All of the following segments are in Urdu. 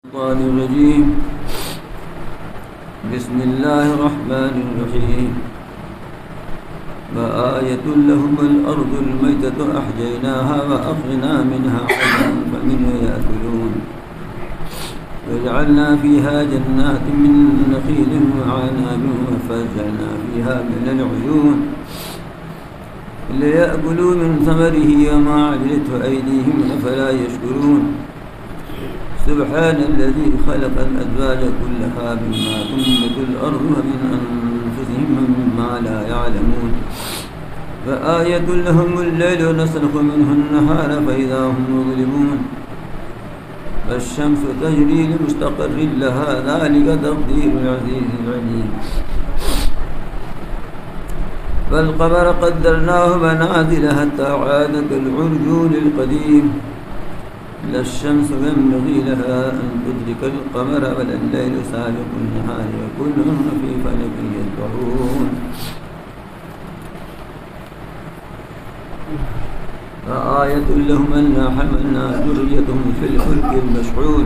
الشيطان الرجيم. بسم الله الرحمن الرحيم. وآية لهم الأرض الميتة أحييناها وأخرجنا منها حبا فمنه يأكلون وجعلنا فيها جنات من نخيل وعناب وفجرنا فيها من العيون ليأكلوا من ثمره وما عملته أيديهم أفلا يشكرون. سبحان الذي خلق الأزواج كلها مما تنبت الأرض ومن أنفسهم ومما لا يعلمون. فآية لهم الليل نسلخ منه النهار فإذا هم مظلمون. فالشمس تجري لمستقر لها ذلك تقدير العزيز العليم. فالقمر قدرناه منازل حتى عاد كالعرجون القديم. لا الشمس ينبغي لها أن تدرك القمر ولا الليل سابق النهار وكل في فلك يسبحون. فآية لهم أنا حملنا ذريتهم في الفلك المشحون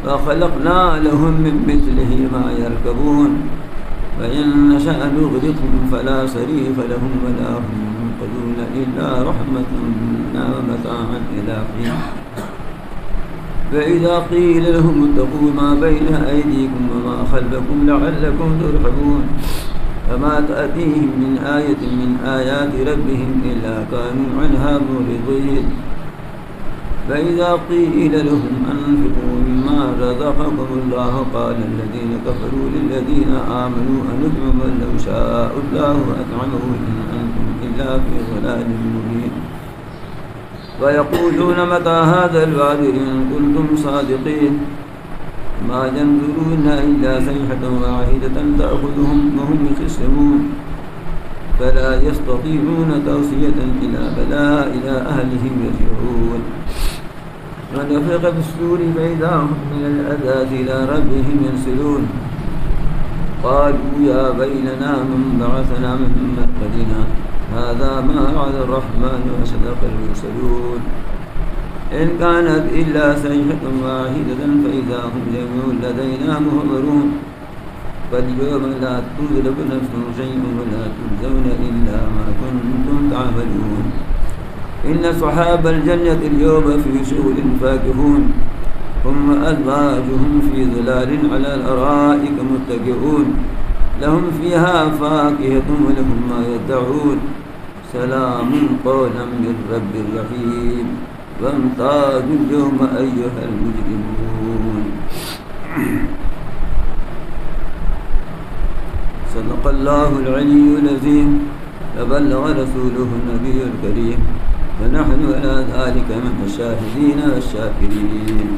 فخلقنا لهم من مثله ما يركبون وإن نشأ نغرقهم فلا صريخ لهم ولا هم ينقذون إلا رحمة منا ومتاعا إلى حين. فإذا قيل لهم اتقوا ما بين أيديكم وما خلفكم لعلكم ترحمون. فما تأتيهم من آية من آيات ربهم إلا كانوا عنها معرضين. فإذا قيل لهم أنفقوا مما رزقكم الله قال الذين كفروا للذين آمنوا أنطعم من لو شاء الله أطعمه إن أنتم إلا في ضلال مبين. ويقولون متى هذا الوعد إن كنتم صادقين. ما ينظرون إلا صيحة واحدة تأخذهم وهم يخصمون. فلا يستطيعون توصية إلى أهلهم يرجعون. ونفخ في الصور فإذا هم من الأذى إلى ربهم ينسلون. قالوا يا ويلنا من بعثنا من مرقدنا هذا ما وعد الرحمن وصدق المرسلون. إن كانت إلا صيحة واحدة فإذا هم جميع لدينا محضرون. فاليوم لا تظلم نفس شيئا ولا تجزون إلا ما كنتم تعملون. إن أصحاب الجنة اليوم في شغل فاكهون هم أزواجهم في ظلال على الأرائك متكئون لهم فيها فاكهة ولهم ما يدعون. سلام قولا من رب رحيم. وامتازوا اليوم أيها المجرمون. صدق الله العلي العظيم وبلغ رسوله النبي الكريم ونحن على ذلك من الشاهدين والشاكرين.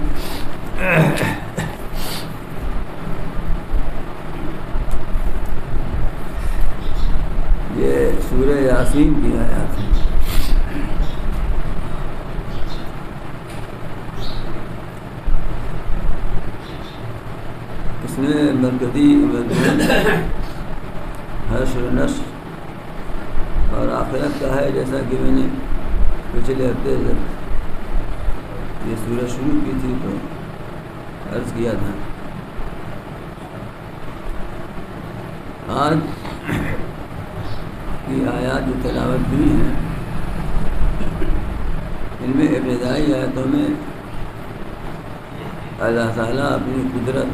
یہ سورہ یاسین کی آیات ہے. اس میں مرکزی مضمون حشر و نشر اور آخرت کا ہے. جیسا کہ میں نے پچھلے ہفتے جب یہ سورہ شروع کی تھی تو عرض کیا تھا. آج کی آیات جو تلاوت ہوئی ہیں ان میں ابتدائی آیتوں میں اللہ تعالیٰ اپنی قدرت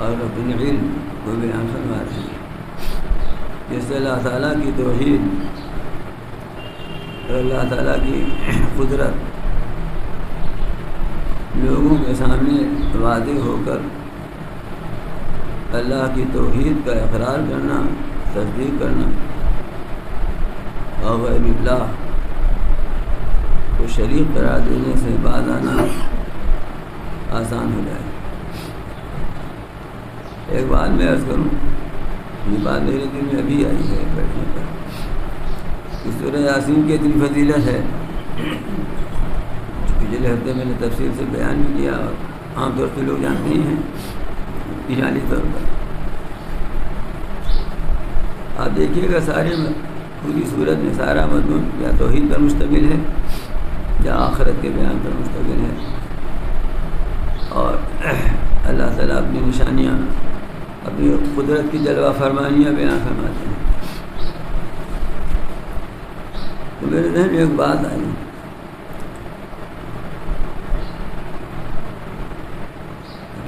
اور اپنی علم کو بیان فرماتے ہیں. جس سے اللہ تعالیٰ کی توحید اور اللہ تعالیٰ کی قدرت لوگوں کے سامنے واضح ہو کر اللہ کی توحید کا اقرار کرنا، تصدیق کرنا اور غیر اللہ کو شریک قرار دینے سے باز آنا آسان ہو جائے. ایک بات میں عرض کروں، یہ بات میرے دل میں ابھی آئی ہے بیٹھنے پر. اس سورہ یاسین کی اتنی فضیلت ہے پچھلے ہفتے میں نے تفصیل سے بیان بھی کیا اور عام طور سے لوگ جانتے ہی ہیں اجمالی طور پر. آپ دیکھیے گا سارے پوری صورت میں سارا مضمون یا توحید پر مشتمل ہے یا آخرت کے بیان پر مشتمل ہے. نشانیاں، اپنی قدرت کی جلوہ فرمانیاں بیان فرماتے ہیں۔ تو میرے ذہن میں ایک بات آئی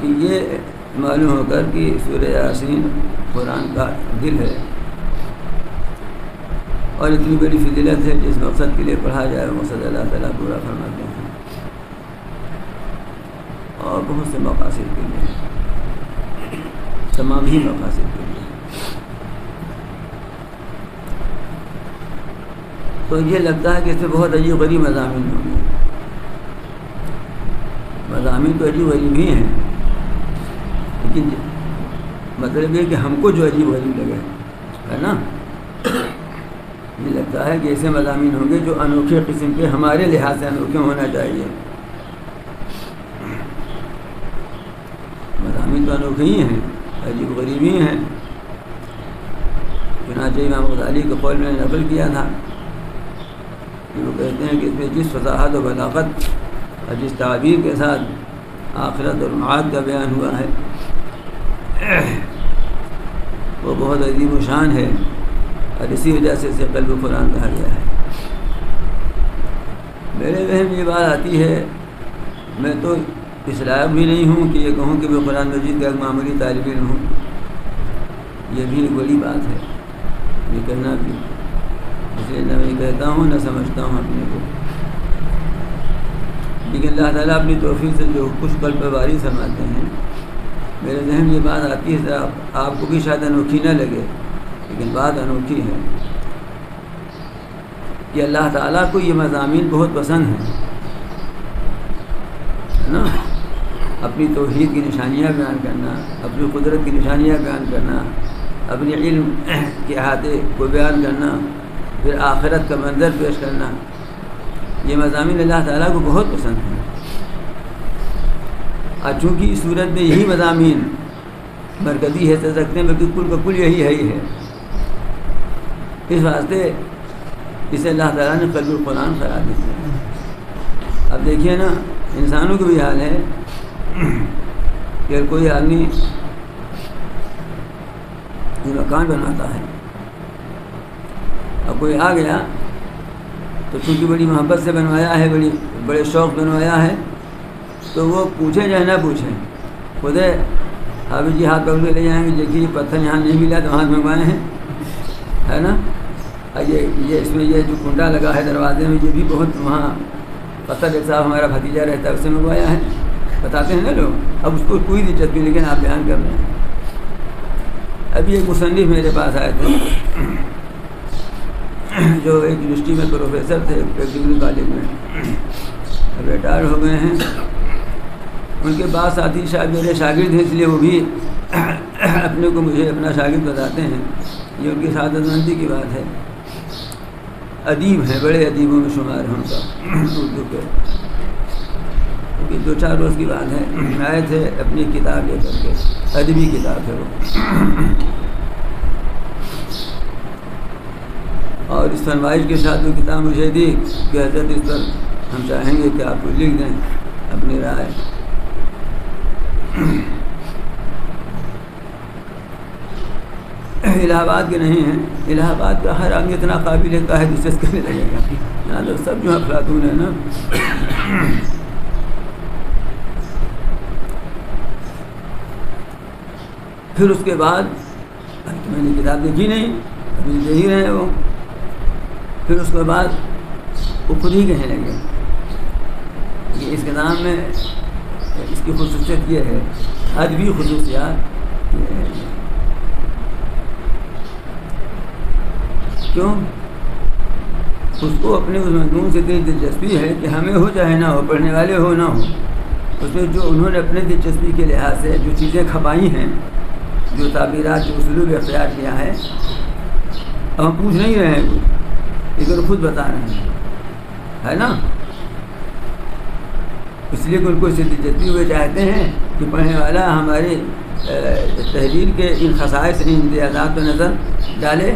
کہ یہ معلوم ہو کر کہ سورہ یاسین قرآن کا دل ہے اور اتنی بڑی فضیلت ہے، جس مقصد کے لیے پڑھا جائے وہ مقصد اللہ تعالیٰ پورا فرماتے ہیں، اور بہت سے مقاصد کے لیے، تمام ہی مقاصد کے لیے۔ تو یہ لگتا ہے کہ اس میں بہت عجیب غریب مضامین ہوں گے، مضامین تو عجیب غریب ہی ہیں، لیکن مطلب یہ کہ ہم کو جو عجیب غریب لگے ہے نا، یہ لگتا ہے کہ ایسے مضامین ہوں گے جو انوکھے قسم کے، ہمارے لحاظ سے انوکھے ہونا چاہیے۔ مضامین تو انوکھے ہی ہیں، عجیب غریب ہی ہیں۔ چنانچہ امام غزالی کے قول میں نے نقل کیا تھا کہ وہ کہتے ہیں کہ اس میں جس فصاحت و بلاغت اور جس تعبیر کے ساتھ آخرت اور معاد کا بیان ہوا ہے وہ بہت عظیم و شان ہے، اور اسی وجہ سے اسے قلب قرآن کہا گیا ہے۔ میرے ذہن میں یہ بات آتی ہے، میں تو اس لائق بھی نہیں ہوں کہ یہ کہوں کہ میں قرآن مجید کا ایک معمولی طالب علم ہوں، یہ بھی ایک بڑی بات ہے یہ کہنا بھی، اس لیے نہ میں کہتا ہوں نہ سمجھتا ہوں اپنے کو، لیکن اللہ تعالیٰ اپنی توفیق سے جو کچھ قلب پر واری فرماتے ہیں، میرے ذہن یہ بات آتی ہے، آپ کو بھی شاید انوکھی نہ لگے، لیکن بات انوکھی ہے کہ اللہ تعالیٰ کو یہ مضامین بہت پسند ہیں، ہے نا، اپنی توحید کی نشانیاں بیان کرنا، اپنی قدرت کی نشانیاں بیان کرنا، اپنی علم کے احاطے کو بیان کرنا، پھر آخرت کا منظر پیش کرنا، یہ مضامین اللہ تعالیٰ کو بہت پسند ہیں۔ اور چونکہ اس صورت میں یہی مضامین مرکزی حیثیت رکھتے ہیں، بلکہ کل کا کل یہی ہے، اس واسطے اسے اللہ تعالیٰ نے قلب القرآن قرار دیا۔ اب دیکھیے نا، انسانوں کا بھی حال ہے کہ کوئی آدمی مکان بناتا ہے، اب کوئی آ گیا تو چونکہ بڑی محبت سے بنوایا ہے، بڑے شوق بنوایا ہے، تو وہ پوچھیں چاہے نہ پوچھیں، خود حافظ جی ہاتھ پکڑ کے لے جائیں گے، دیکھیے یہ پتھر یہاں نہیں ملا تو ہاتھ منگوائے ہیں، ہے نا، یہ اس میں یہ جو کنڈا لگا ہے دروازے میں، یہ بھی بہت وہاں پتھر ایک صاحب ہمارا بھتیجا رہتا ہے، اس سے منگوایا ہے، بتاتے ہیں نا لوگ، اب اس کو کوئی دلچسپی، لیکن آپ بیان کر رہے ہیں۔ ابھی ایک مصنف میرے پاس آئے تھے جو ایک یونیورسٹی میں پروفیسر تھے، ایک ڈگری کالج میں، ریٹائر ہو گئے ہیں، ان کے بعد ساتھی شاید میرے شاگرد ہیں، اس لیے وہ بھی اپنے کو مجھے اپنا شاگرد بتاتے ہیں، یہ ان کی سعادت مندی کی بات ہے۔ ادیب ہیں، بڑے ادیبوں میں شمار ہیں ان کا اردو کے، کیونکہ 2-4 روز کی بات ہے، آئے تھے اپنی کتاب لے کر کے، ادبی کتاب ہے وہ، اور اس فرمائش کے ساتھ وہ کتاب مجھے دی کہ حضرت اس پر ہم چاہیں گے کہ آپ کو لکھ دیں اپنی رائے۔ الہ آباد کے نہیں ہیں، الہ آباد کا ہر آدمی اتنا قابل ہے کہ ڈسکس کرنے لگے گا، یہاں تو سب جو افلاطون ہیں نا۔ پھر اس کے بعد میں نے کتاب دیکھی نہیں، ابھی دے ہی رہے ہیں وہ، پھر اس کے بعد وہ خود ہی کہنے لگے کہ اس کے نام میں اس کی خصوصیت یہ ہے، ادبی خصوصیات یہ ہے۔ کیوں؟ اس کو اپنے اس مضمون سے اتنی دلچسپی ہے کہ ہمیں ہو چاہے نہ ہو، پڑھنے والے ہو نہ ہو، اس میں جو انہوں نے اپنے دلچسپی کے لحاظ سے جو چیزیں کھپائی ہیں، جو تعبیرات، جو اسلوب اختیار کیا ہے، ہم پوچھ نہیں رہے ہیں لیکن خود بتا رہے ہیں، ہے نا، اس لیے کہ ان کو اس سے دلچسپی ہوئے چاہتے ہیں کہ پڑھنے والا ہماری تحریر کے ان خصائص، ان امتیازات پر نظر ڈالے،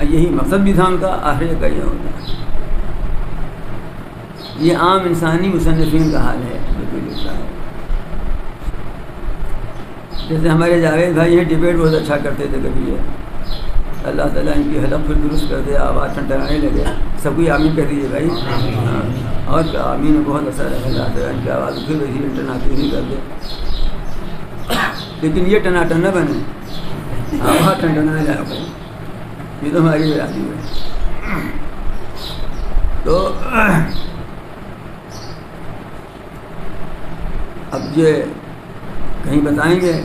یہی مقصد بھی تھا ان کا، آخر کا یہ ہوتا ہے۔ یہ عام انسانی مصنفین کا حال ہے جو کوئی لکھتا ہے۔ جیسے ہمارے جاوید بھائی ہیں ڈبیٹ بہت اچھا کرتے تھے کبھی یہ اللہ تعالیٰ ان کی حلق پھر درست کر دے آواز ٹھنڈانے لگے سب کوئی آمین کہہ دیجیے بھائی اور کیا آمین میں بہت اثر ہے اللہ تعالیٰ ان کی آواز پھر ویسی ٹناٹی نہیں کر دے لیکن یہ ٹناٹن نہ بنے آواز ٹھنڈنا جائے یہ تو ہماری برادری ہے تو اب یہ کہیں بتائیں گے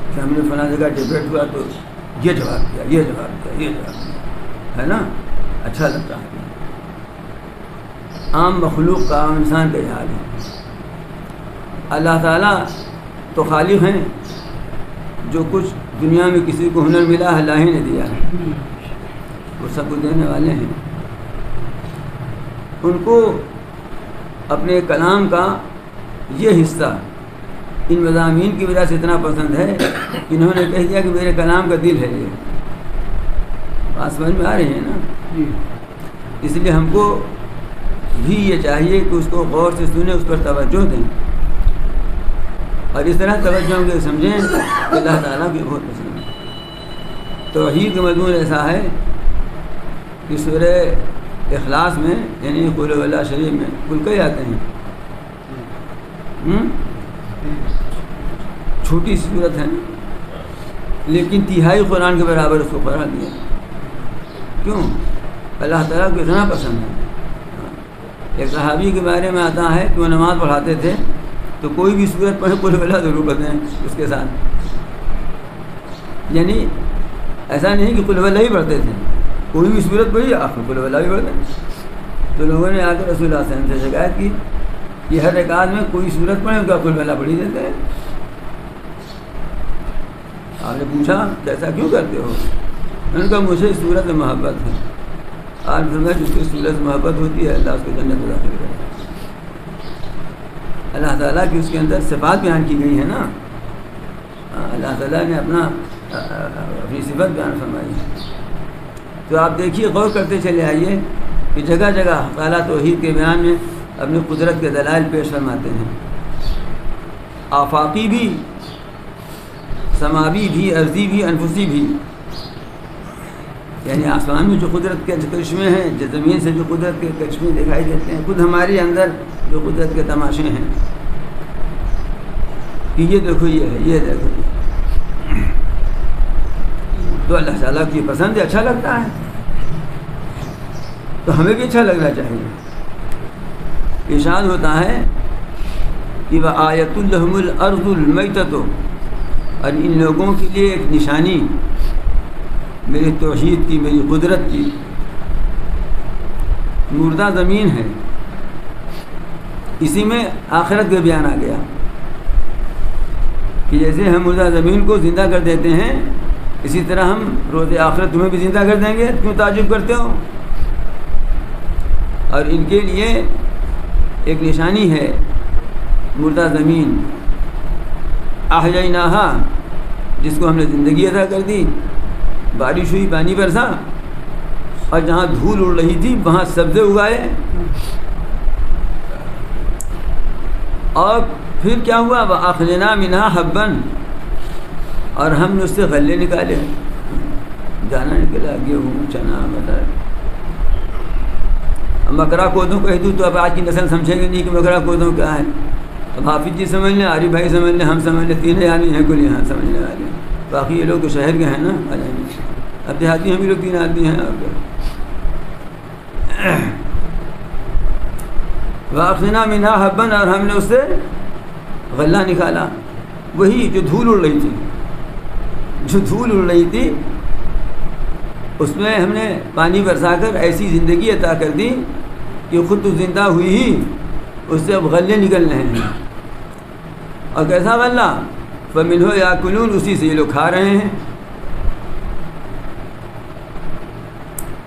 کہ ہم نے فلاں جگہ ڈبیٹ ہوا تو یہ جواب دیا یہ جواب دیا یہ جواب دیا ہے نا اچھا لگتا ہے عام مخلوق کا عام انسان کا حال ہے اللہ تعالیٰ تو خالق ہیں جو کچھ دنیا میں کسی کو ہنر ملا اللہ ہی نے دیا ہے وہ سب کو دینے والے ہیں ان کو اپنے کلام کا یہ حصہ ان مضامین کی وجہ سے اتنا پسند ہے کہ انہوں نے کہہ دیا کہ میرے کلام کا دل ہے یہ بات سمجھ میں آ رہی ہے نا اس لیے ہم کو بھی یہ چاہیے کہ اس کو غور سے سنیں اس پر توجہ دیں اور اس طرح توجہ کے سمجھیں کہ اللہ تعالیٰ بھی بہت پسند ہے توحید کا مضمون ایسا ہے کہ سورہ اخلاص میں یعنی قل هو اللہ شریف میں کل کئی آتے ہیں چھوٹی صورت ہے لیکن تہائی قرآن کے برابر اس کو قرار دیا کیوں اللہ تعالیٰ کو اتنا پسند ہے ایک صحابی کے بارے میں آتا ہے کہ وہ نماز پڑھاتے تھے تو کوئی بھی صورت پڑھے قل هو اللہ ضرور پڑھتے ہیں اس کے ساتھ یعنی ایسا نہیں کہ قل هو اللہ ہی پڑھتے تھے کوئی بھی صورت پڑھی آپ کو قل هو اللہ بھی پڑھتے ہیں تو لوگوں نے آ کر رسول اللہ صلی اللہ علیہ وسلم سے شکایت کی کہ ہر رکعت میں کوئی صورت پڑھے ان کا قل هو اللہ پڑھی دیتے ہیں آپ نے پوچھا کیسا کیوں کرتے ہو ان کا مجھے صورت میں محبت ہے آج فرمایا جس کی صورت سے محبت ہوتی ہے اللہ اس کو جنت میں داخل کرتا ہے اللہ تعالیٰ کی اس کے اندر صفات بیان کی گئی ہے نا اللہ تعالیٰ نے اپنی صفت بیان فرمائی ہے تو آپ دیکھیے غور کرتے چلے آئیے کہ جگہ جگہ تعالیٰ توحید کے بیان میں اپنی قدرت کے دلائل پیش فرماتے ہیں آفاقی بھی سماوی بھی ارضی بھی انفسی بھی یعنی آسمان میں جو قدرت کے کرشمے ہیں جو زمین سے جو قدرت کے کرشمے دکھائی دیتے ہیں خود ہمارے اندر جو قدرت کے تماشے ہیں کہ یہ دیکھو یہ ہے یہ دیکھو یہ تو اللہ تعالیٰ کی پسند ہے اچھا لگتا ہے تو ہمیں بھی اچھا لگنا چاہیے ارشاد ہوتا ہے کہ وَآیَةٌ لَهُمُ الْأَرْضُ الْمَيْتَةُ اور ان لوگوں کے لیے ایک نشانی میری توحید کی میری قدرت کی مردہ زمین ہے اسی میں آخرت کا بیان آ گیا کہ جیسے ہم مردہ زمین کو زندہ کر دیتے ہیں اسی طرح ہم روز آخرت تمہیں بھی زندہ کر دیں گے کیوں تعجب کرتے ہو اور ان کے لیے ایک نشانی ہے مردہ زمین احییناہا جس کو ہم نے زندگی عطا کر دی بارش ہوئی پانی برسا اور جہاں دھول اڑ رہی تھی وہاں سبزے اگائے اور پھر کیا ہوا وَأَخْرَجْنَا مِنْهَا حَبًّا اور ہم نے اس سے غلے نکالے دانا نکلا گیہوں چنا مٹر مکرا کودوں کہہ دوں تو اب آج کی نسل سمجھے گی نہیں کہ مکرا کودوں کیا ہے اب حافظ جی سمجھ لیں عارف بھائی سمجھ لیں ہم سمجھ لیں تین آدمی ہیں کل یہاں سمجھنے والے باقی یہ لوگ تو شہر کے ہیں نا اب دیہاتی ہم بھی لوگ تین آدمی ہیں اور وَأَخْرَجْنَا مِنْهَا حَبًّا اور ہم نے اس سے غلہ نکالا وہی جو دھول اڑ رہی تھی اس میں ہم نے پانی برسا کر ایسی زندگی عطا کر دی کہ خود تو زندہ ہوئی ہی اس سے اب غلے نکل رہے ہیں اور کیسا غلہ فَمِنْهُ يَأْكُلُونَ اسی سے یہ لوگ کھا رہے ہیں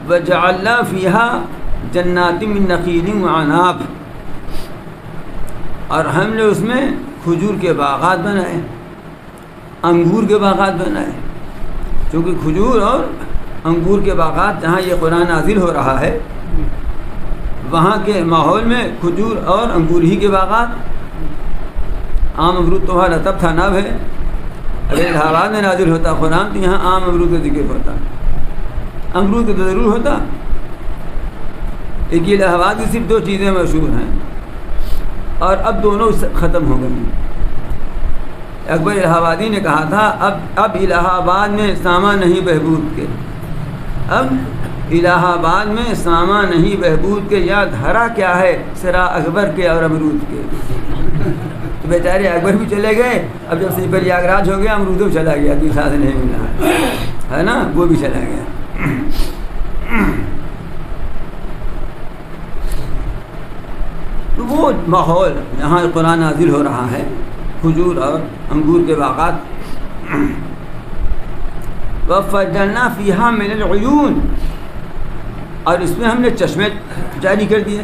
وَجَعَلْنَا فِيهَا جَنَّاتٍ مِّن نَخِيلٍ وَعَنَابٍ اور ہم نے اس میں کھجور کے باغات بنائے انگور کے باغات بنائے چونکہ کھجور اور انگور کے باغات جہاں یہ قرآن نازل ہو رہا ہے وہاں کے ماحول میں کھجور اور انگور ہی کے باغات عام امرود تو رطب تھا نب ہے اگر الہ آباد میں نازل ہوتا قرآن تو یہاں عام امرود کا ذکر ہوتا، امرود کا تو ضرور ہوتا، لیکن الہ آباد کی صرف 2 چیزیں مشہور ہیں اور اب دونوں ختم ہو گئی۔ اکبر الہ آبادی نے کہا تھا اب الہ آباد میں ساما نہیں بہبود کے، اب الہ آباد میں ساما نہیں بہبود کے، یا دھرا کیا ہے سرا اکبر کے اور امرود کے۔ تو بیچارے اکبر بھی چلے گئے، اب جب سے پریاگراج ہو گیا امرود بھی چلا گیا، دوسرا سے نہیں ملا ہے نا، وہ بھی چلا گیا۔ تو وہ ماحول یہاں قرآن نازل ہو رہا ہے، کھجور اور انگور کے باغات۔ وَفَجَّرْنَا فِيهَا مِنَ الْعُيُونِ، اور اس میں ہم نے چشمے جاری کر دیے،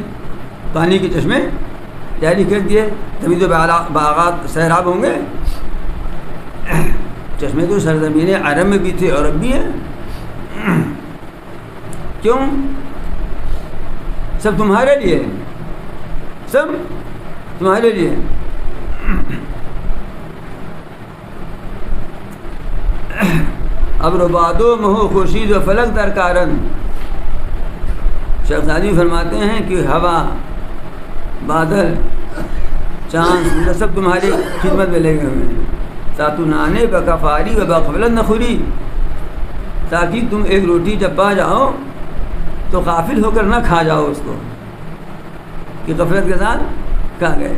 پانی کے چشمے جاری کر دیے، تبھی تو باغات سیراب ہوں گے۔ چشمے تو سرزمین عرب میں بھی تھے اور اب بھی ہیں۔ کیوں؟ سب تمہارے لیے، سب تمہارے لیے۔ اب ربادو مہو خورشید و فلک در کارن، شیخ سعدی فرماتے ہیں کہ ہوا، بادل، چاند سب تمہاری خدمت میں لگے ہوئے ہیں۔ ساتونانے بکفاری و بغفلت نخوری، تاکہ تم ایک روٹی جب پا جاؤ تو غافل ہو کر نہ کھا جاؤ اس کو کہ غفلت کے ساتھ کھا گئے۔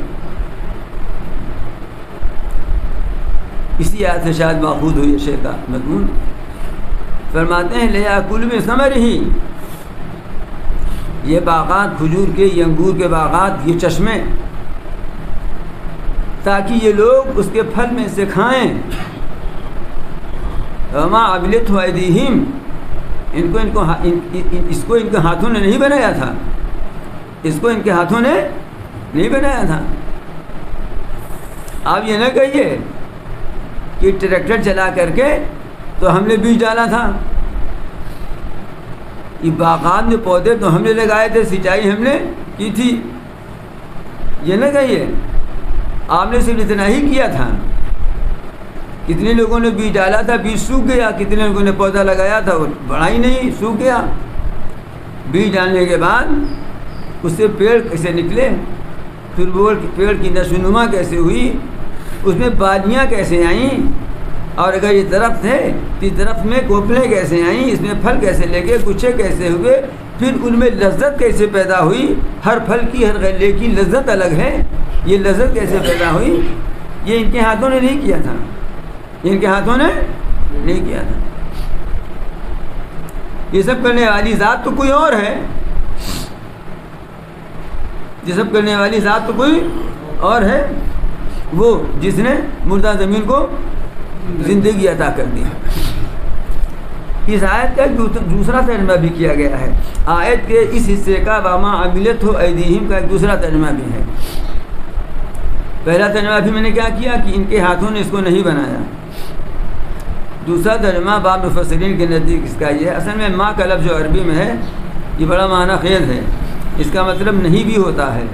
اسی آیت سے شاید ماخوذ ہوئی شیخ کا مضمون۔ فرماتے ہیں لیاکل من ثمرہ، یہ باغات کھجور کے، یہ انگور کے باغات، یہ چشمے، تاکہ یہ لوگ اس کے پھل میں سے کھائیں۔ وما عملتہ ایدیہم، اس کو ان کے ہاتھوں نے نہیں بنایا تھا، اس کو ان کے ہاتھوں نے نہیں بنایا تھا۔ آپ یہ نہ کہیے کہ ٹریکٹر چلا کر کے تو ہم نے بیج ڈالا تھا، یہ باغات میں پودے تو ہم نے لگائے تھے، سینچائی ہم نے کی تھی، یہ نہ کہیے۔ آپ نے صرف اتنا ہی کیا تھا۔ کتنے لوگوں نے بیج ڈالا تھا، بیج سوکھ گیا، کتنے لوگوں نے پودا لگایا تھا وہ بڑھا ہی نہیں، سوکھ گیا۔ بیج ڈالنے کے بعد اس سے پیڑ کیسے نکلے، پھر وہ پیڑ کی نشو و نما کیسے ہوئی، اس میں بالیاں کیسے آئیں، اور اگر یہ درخت ہے تو اس درخت میں کوپلیں کیسے آئیں، اس میں پھل کیسے لگے، گچھے کیسے ہوئے، پھر ان میں لذت کیسے پیدا ہوئی۔ ہر پھل کی، ہر غلے کی لذت الگ ہے، یہ لذت کیسے پیدا ہوئی، یہ ان کے ہاتھوں نے نہیں کیا تھا، یہ ان کے ہاتھوں نے نہیں کیا تھا۔ یہ سب کرنے والی ذات تو کوئی اور ہے، یہ سب کرنے والی ذات تو کوئی اور ہے، وہ جس نے مردہ زمین کو زندگی عطا کر دی۔ اس آیت کا دوسرا ترجمہ بھی کیا گیا ہے، آیت کے اس حصے کا وما عملتہ ایدیہم کا ایک دوسرا ترجمہ بھی ہے۔ پہلا ترجمہ بھی میں نے کیا کیا کہ ان کے ہاتھوں نے اس کو نہیں بنایا۔ دوسرا ترجمہ بعض مفسرین کے نزدیک اس کا یہ ہے، اصل میں ماں کا لفظ جو عربی میں ہے یہ بڑا معنی خیز ہے، اس کا مطلب نہیں بھی ہوتا ہے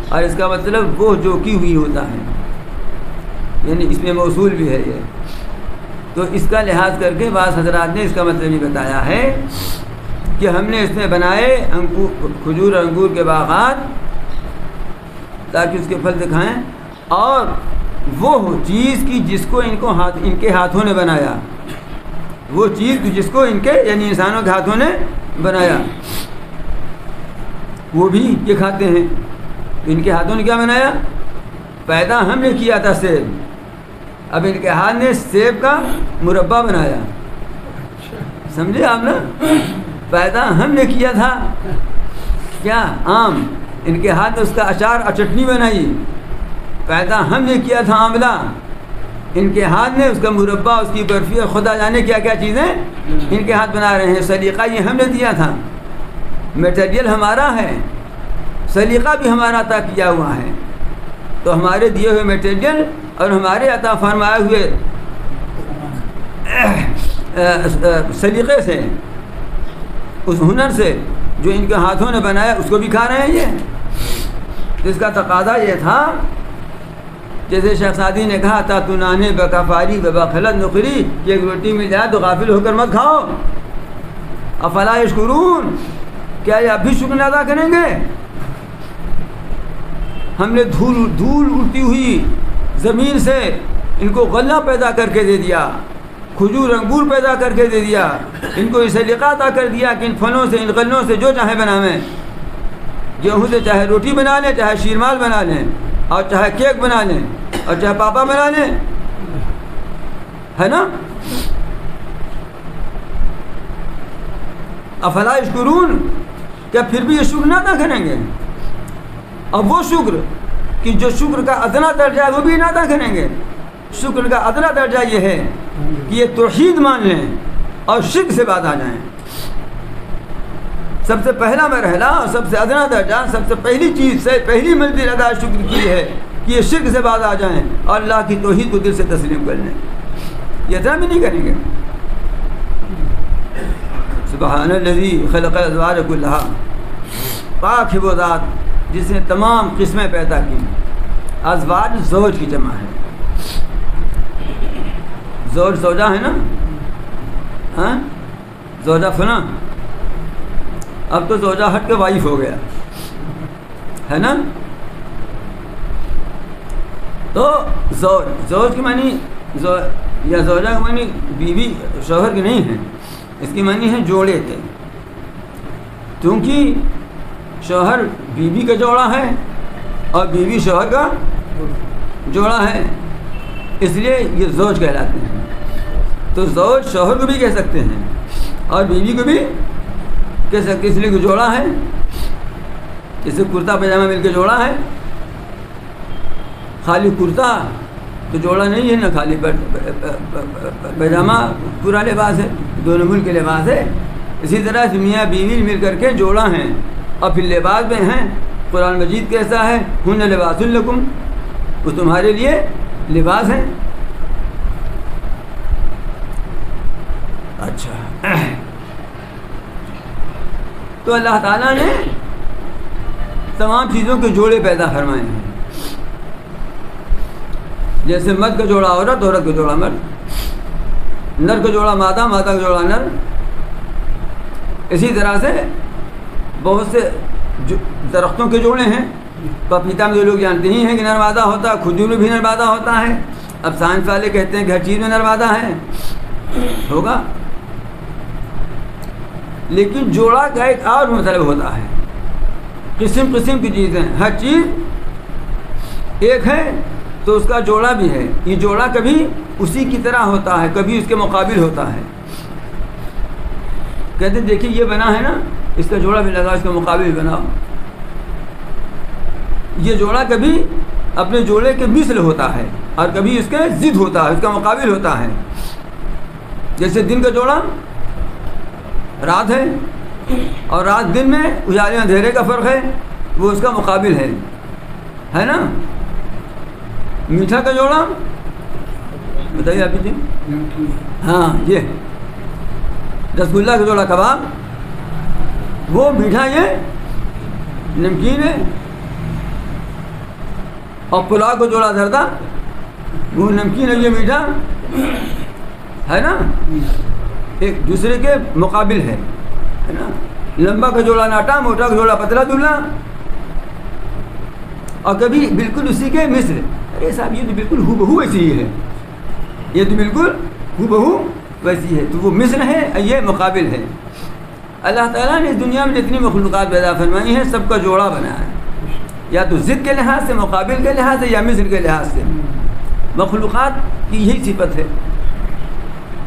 اور اس کا مطلب وہ جو کی ہوئی ہوتا ہے، یعنی اس میں موصول بھی ہے یہ۔ تو اس کا لحاظ کر کے بعض حضرات نے اس کا مطلب یہ بتایا ہے کہ ہم نے اس میں بنائے کھجور اور انگور کے باغات تاکہ اس کے پھل دکھائیں، اور وہ چیز کی جس کو ان کے ہاتھوں نے بنایا، وہ چیز جس کو ان کے یعنی انسانوں کے ہاتھوں نے بنایا، وہ بھی یہ کھاتے ہیں۔ ان کے ہاتھوں نے کیا بنایا؟ پیدا ہم نے کیا تھا سیب، اب ان کے ہاتھ نے سیب کا مربع بنایا، سمجھے آپ نا؟ پیدا ہم نے کیا تھا کیا؟ آم، ان کے ہاتھ نے اس کا اچار اور چٹنی بنائی۔ پیدا ہم نے کیا تھا آملہ، ان کے ہاتھ نے اس کا مربع، اس کی برفی اور خدا جانے کیا کیا چیزیں ان کے ہاتھ بنا رہے ہیں۔ سلیقہ یہ ہم نے دیا تھا، میٹیریل ہمارا ہے، سلیقہ بھی ہمارا عطا کیا ہوا ہے۔ تو ہمارے دیے ہوئے میٹیریل اور ہمارے عطا فرمائے ہوئے سلیقے سے، اس ہنر سے جو ان کے ہاتھوں نے بنایا، اس کو بھی کھا رہے ہیں یہ۔ اس کا تقاضا یہ تھا جیسے شیخ سعدی نے کہا تھا تو نانے بکفاری بخلت نقری کہ ایک روٹی مل جائے تو غافل ہو کر مت کھاؤ. افلا یشکرون کیا یہ اب بھی شکر ادا کریں گے؟ ہم نے دھول اڑتی ہوئی زمین سے ان کو غلہ پیدا کر کے دے دیا, کھجور انگور پیدا کر کے دے دیا, ان کو اسے سلیقہ عطا کر دیا کہ ان پھلوں سے ان غلوں سے جو چاہے بناویں. گیہوں سے چاہے روٹی بنا لیں, چاہے شیرمال بنا لیں, اور چاہے کیک بنا لیں, اور چاہے پاپا بنا لیں, ہے نا. افلا یشکرون کیا پھر بھی یہ شکر نہ ادا کریں گے؟ اب وہ شکر کہ جو شکر کا ادنا درجہ ہے وہ بھی نہ ادا کریں گے. شکر کا ادنا درجہ یہ ہے کہ یہ توحید مان لیں اور شرک سے بعد آ جائیں. سب سے پہلا مرحلہ اور سب سے ادنا درجہ, سب سے پہلی چیز سے پہلی منزل ادا شکر کی ہے کہ یہ شرک سے بعد آ جائیں اور اللہ کی توحید کو دل سے تسلیم کر لیں. یہ اتنا بھی نہیں کریں گے. سبحان الذی خلق الازواج کلھا, پاک ہے وہ ذات جس نے تمام قسمیں پیدا کی. ازواج زوج کی جمع ہے. زوج زوجہ ہے نا, ہاں زوجہ فنا, اب تو زوجہ ہٹ کے وائف ہو گیا ہے نا. تو زوج کی معنی یا زوجہ کی معنی بیوی شوہر کی نہیں ہے, اس کی معنی ہے جوڑے تھے. کیونکہ شوہر بیوی کا جوڑا ہے اور بیوی شوہر کا جوڑا ہے, اس لیے یہ زوج کہلاتے ہیں. تو زوج شوہر کو بھی کہہ سکتے ہیں اور بیوی کو بھی کہہ سکتے, اس لیے کہ جوڑا ہے. جیسے کرتا پاجامہ مل کے جوڑا ہے. خالی کرتا تو جوڑا نہیں ہے نا, خالی پاجامہ پورا لباس ہے, دونوں مل کے لباس ہے. اسی طرح سے میاں بیوی مل کر کے جوڑا ہیں اور پھر لباس میں ہیں. قرآن مجید کیسا ہے, ہن لباس لکم, وہ تمہارے لیے لباس ہیں. اچھا, تو اللہ تعالیٰ نے تمام چیزوں کے جوڑے پیدا فرمائے ہیں. جیسے مرد کا جوڑا عورت, عورت کا جوڑا مرد, نر کا جوڑا مادہ, مادہ کا جوڑا نر. اسی طرح سے بہت سے درختوں کے جوڑے ہیں. پپیتا میں جو لوگ جانتے ہی ہیں کہ نر مادہ ہوتا ہے, کھجور میں بھی نر مادہ ہوتا ہے. اب سائنس والے کہتے ہیں کہ ہر چیز میں نر مادہ ہے, ہوگا. لیکن جوڑا کا ایک اور مطلب ہوتا ہے. قسم قسم کی چیزیں, ہر چیز ایک ہے تو اس کا جوڑا بھی ہے. یہ جوڑا کبھی اسی کی طرح ہوتا ہے, کبھی اس کے مقابل ہوتا ہے. کہتے دیکھیے یہ بنا ہے نا, اس کا جوڑا بھی لگا, اس کا مقابل بھی بناؤ. یہ جوڑا کبھی اپنے جوڑے کے مثل ہوتا ہے اور کبھی اس کے ضد ہوتا ہے, اس کا مقابل ہوتا ہے. جیسے دن کا جوڑا رات ہے اور رات دن میں اجالے اندھیرے کا فرق ہے, وہ اس کا مقابل ہے نا. میٹھا کا جوڑا بتائیے آپ جی. ہاں, یہ رسگلہ کا جوڑا کباب, وہ میٹھا یہ نمکین ہے. اور پلاؤ کو جوڑا زردہ, وہ نمکین ہے, یہ میٹھا ہے نا, ایک دوسرے کے مقابل ہے نا. لمبا کا جوڑا ناٹا, موٹا کا جوڑا پتلا دلہا, اور کبھی بالکل اسی کے مثل. ارے صاحب یہ تو بالکل ہو بہو ویسی ہی ہے, یہ تو بالکل ہو بہو ویسی ہے. تو وہ مثل ہے, یہ مقابل ہے. اللہ تعالیٰ نے اس دنیا میں جتنی مخلوقات پیدا فرمائی ہیں سب کا جوڑا بنایا ہے, یا تو ضد کے لحاظ سے, مقابل کے لحاظ سے, یا مثل کے لحاظ سے. مخلوقات کی یہی صفت ہے.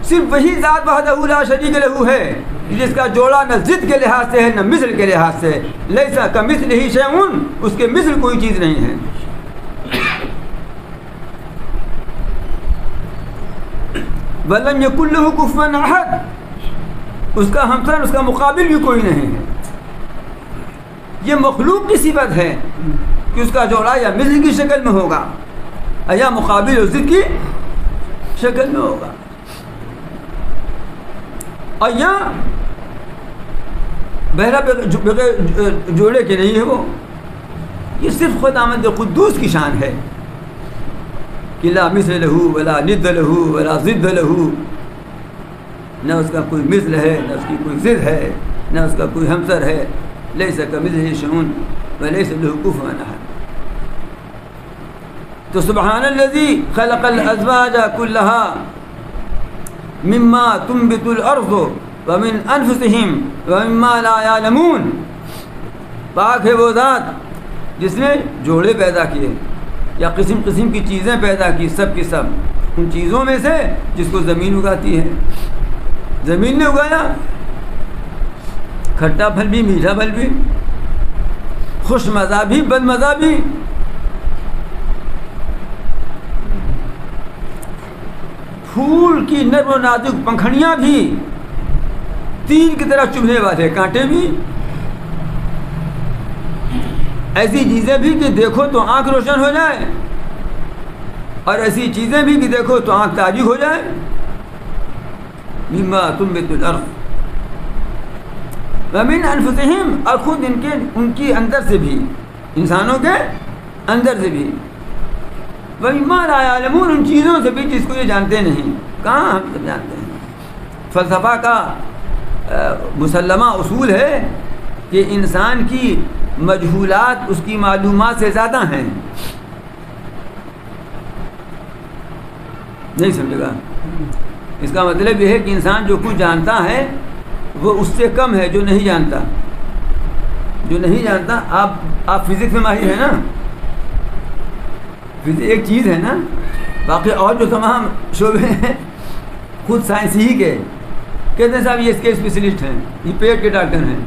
صرف وہی ذات وحدہ لا شریک لہ ہے جس کا جوڑا نہ ضد کے لحاظ سے ہے نہ مثل کے لحاظ سے. لیسا کمثلہ شیء, اس کے مثل کوئی چیز نہیں ہے. وَلَمْ يَكُنْ لَهُ كُفُوًا أَحَدٌ, اس کا ہمسر, اس کا مقابل بھی کوئی نہیں ہے. یہ مخلوق کی صفت ہے کہ اس کا جوڑا یا مثل کی شکل میں ہوگا یا مقابل و ضد کی شکل میں ہوگا, اور یا بہرا جوڑے کے نہیں ہے. وہ یہ صرف خداوند قدوس کی شان ہے. کہ لا مثل لہو ولا ند لہو ولا ضد لہو، نہ اس کا کوئی مثل ہے، نہ اس کی کوئی ضد ہے، نہ اس کا کوئی ہمسر ہے. لیس کمثلہ شیء ولیس لہ کفوا احد. تو سبحان الذی خلق الازواج کلھا مما تنبت الارض ومن انفسهم ومما لا يعلمون. پاک ہے وہ ذات جس نے جوڑے پیدا کیے یا قسم قسم کی چیزیں پیدا کی، سب کی سب ان چیزوں میں سے جس کو زمین اگاتی ہے. زمین نے اگایا کھٹا پھل بھی، میٹھا پھل بھی، خوش مزہ بھی، بد مزہ بھی. پھول کی نرم و نازک پنکھڑیاں بھی، تیر کی طرح چبھنے والے کانٹے بھی، ایسی چیزیں بھی کہ دیکھو تو آنکھ روشن ہو جائے، اور ایسی چیزیں بھی کہ دیکھو تو آنکھ تاریک ہو جائے. مما تنبت الارض ومن انفسهم، اور خود ان کی اندر سے بھی، انسانوں کے اندر سے بھی. ومما لا يعلمون، ان چیزوں سے بھی جس کو یہ جانتے نہیں. کہاں ہم سب جانتے ہیں. فلسفہ کا مسلمہ اصول ہے کہ انسان کی مجہولات اس کی معلومات سے زیادہ ہیں. نہیں سمجھے گا؟ اس کا مطلب یہ ہے کہ انسان جو کچھ جانتا ہے وہ اس سے کم ہے جو نہیں جانتا. جو نہیں جانتا، آپ فزکس میں ماہر ہیں نا، فزکس ایک چیز ہے نا، باقی اور جو تمام شعبے ہیں خود سائنس ہی کے. کہتے ہیں صاحب یہ اس کے اسپیشلسٹ ہیں، یہ پیٹ کے ڈاکٹر ہیں.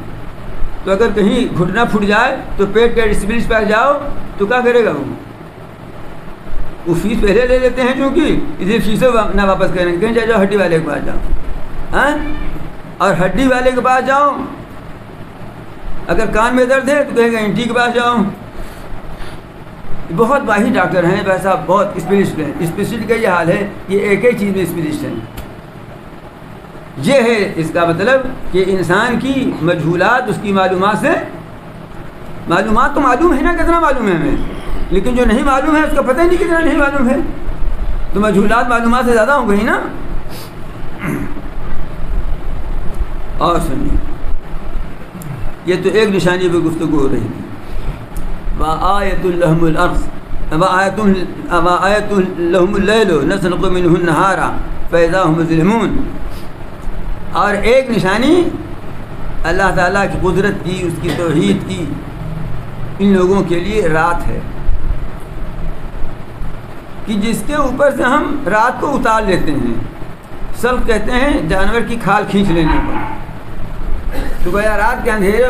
تو اگر کہیں گھٹنا پھٹ جائے تو پیٹ کے اسپیشلسٹ پاس جاؤ تو کیا کرے گا؟ وہ فیس پہلے لے لیتے ہیں کیونکہ اسے فیسوں نہ واپس کریں گے. کہیں جاؤ ہڈی والے کے پاس جاؤ، ہاں، اور ہڈی والے کے پاس جاؤ. اگر کان میں درد ہے تو کہیں گے انٹی کے پاس جاؤ. بہت واحد ڈاکٹر ہیں ویسا، بہت اسپیشلسٹ ہیں. اسپیشلسٹ کا یہ حال ہے، یہ ایک ہی چیز میں اسپیشلسٹ ہیں. یہ ہے اس کا مطلب کہ انسان کی مجہولات اس کی معلومات سے، معلومات تو معلوم ہے نا کتنا معلوم ہے ہمیں، لیکن جو نہیں معلوم ہے اس کا پتہ ہی نہیں کتنا نہیں معلوم ہے. تو مجہولات معلومات سے زیادہ ہو گئی نا. اور سنیے، یہ تو ایک نشانی پہ گفتگو ہو رہی ہے. وآیۃ لہم الارض وآیۃ لہم اللیل نسلق منہ النہار فاذا هم مظلمون. اور ایک نشانی اللہ تعالیٰ کی قدرت کی، اس کی توحید کی ان لوگوں کے لیے رات ہے کہ جس کے اوپر سے ہم رات کو اتار لیتے ہیں. سلق کہتے ہیں جانور کی کھال کھینچ لینے پر. تو گویا رات کے اندھیرے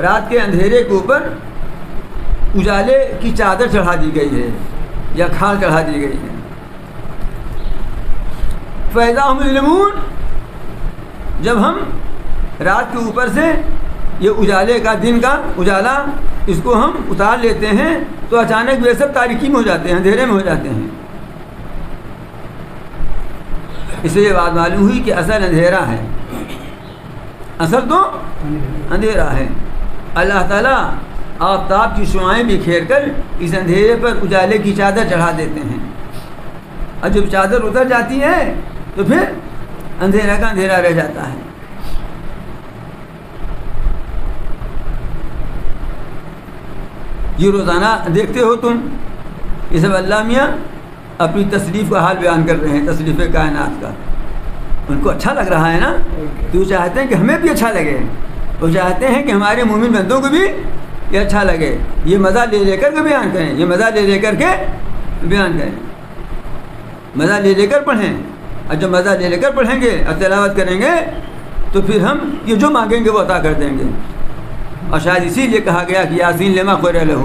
رات کے اندھیرے کے اوپر اجالے کی چادر چڑھا دی گئی ہے یا کھال چڑھا دی گئی ہے. فَإِذَا هُمْ مُظْلِمُونَ، جب ہم رات کے اوپر سے یہ اجالے کا، دن کا اجالا، اس کو ہم اتار لیتے ہیں تو اچانک وہ سب تاریکی میں ہو جاتے ہیں، اندھیرے میں ہو جاتے ہیں. اس سے یہ بات معلوم ہوئی کہ اصل اندھیرا ہے، اصل تو اندھیرا ہے. اللہ تعالیٰ آفتاب کی شعاعیں بکھیر کر اس اندھیرے پر اجالے کی چادر چڑھا دیتے ہیں، اور جب چادر اتر جاتی ہے تو پھر اندھیرا کا اندھیرا رہ جاتا ہے. یہ روزانہ دیکھتے ہو تم. یہ سب اللہ میاں اپنی تصریف کا حال بیان کر رہے ہیں، تصریف کائنات کا. ان کو اچھا لگ رہا ہے نا، تو وہ چاہتے ہیں کہ ہمیں بھی اچھا لگے. وہ چاہتے ہیں کہ ہمارے مومن بندوں کو بھی یہ اچھا لگے. یہ مزہ لے لے کر کے بیان کریں، یہ مزہ لے لے کر کے بیان کریں، مزہ لے لے کر پڑھیں. اور جب مزہ لے لے کر پڑھیں گے اور تلاوت کریں گے تو پھر ہم یہ جو مانگیں گے وہ عطا کر دیں گے. اور شاید اسی لیے کہا گیا کہ یاسین لما قرئ لہ،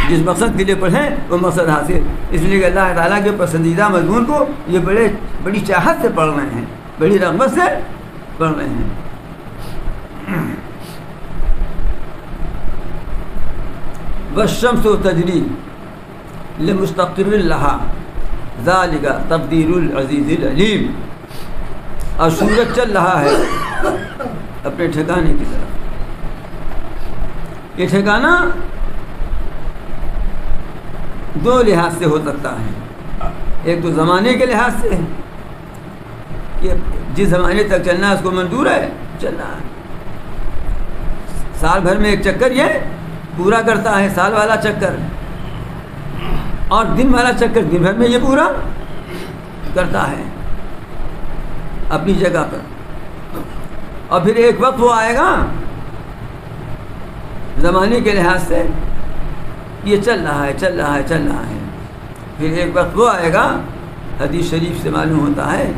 جس مقصد کے لیے پڑھیں وہ مقصد حاصل. اس لیے کہ اللہ تعالیٰ کے پسندیدہ مضمون کو یہ بڑی چاہت سے پڑھ رہے ہیں، بڑی رغبت سے پڑھ رہے ہیں. والشمس تجری لمستقر لہا ذالک تقدیر العزیز العلیم. اور سورج چل رہا ہے اپنے ٹھکانے کی طرف. یہ ٹھکانہ دو لحاظ سے ہو سکتا ہے. ایک تو زمانے کے لحاظ سے کہ جس زمانے تک چلنا ہے اس کو منظور ہے چلنا ہے. سال بھر میں ایک چکر یہ پورا کرتا ہے، سال والا چکر، اور دن والا چکر دن بھر میں یہ پورا کرتا ہے اپنی جگہ پر. اور پھر ایک وقت وہ آئے گا زمانے کے لحاظ سے یہ چل رہا ہے چل رہا ہے چل رہا ہے. پھر ایک وقت وہ آئے گا، حدیث شریف سے معلوم ہوتا ہے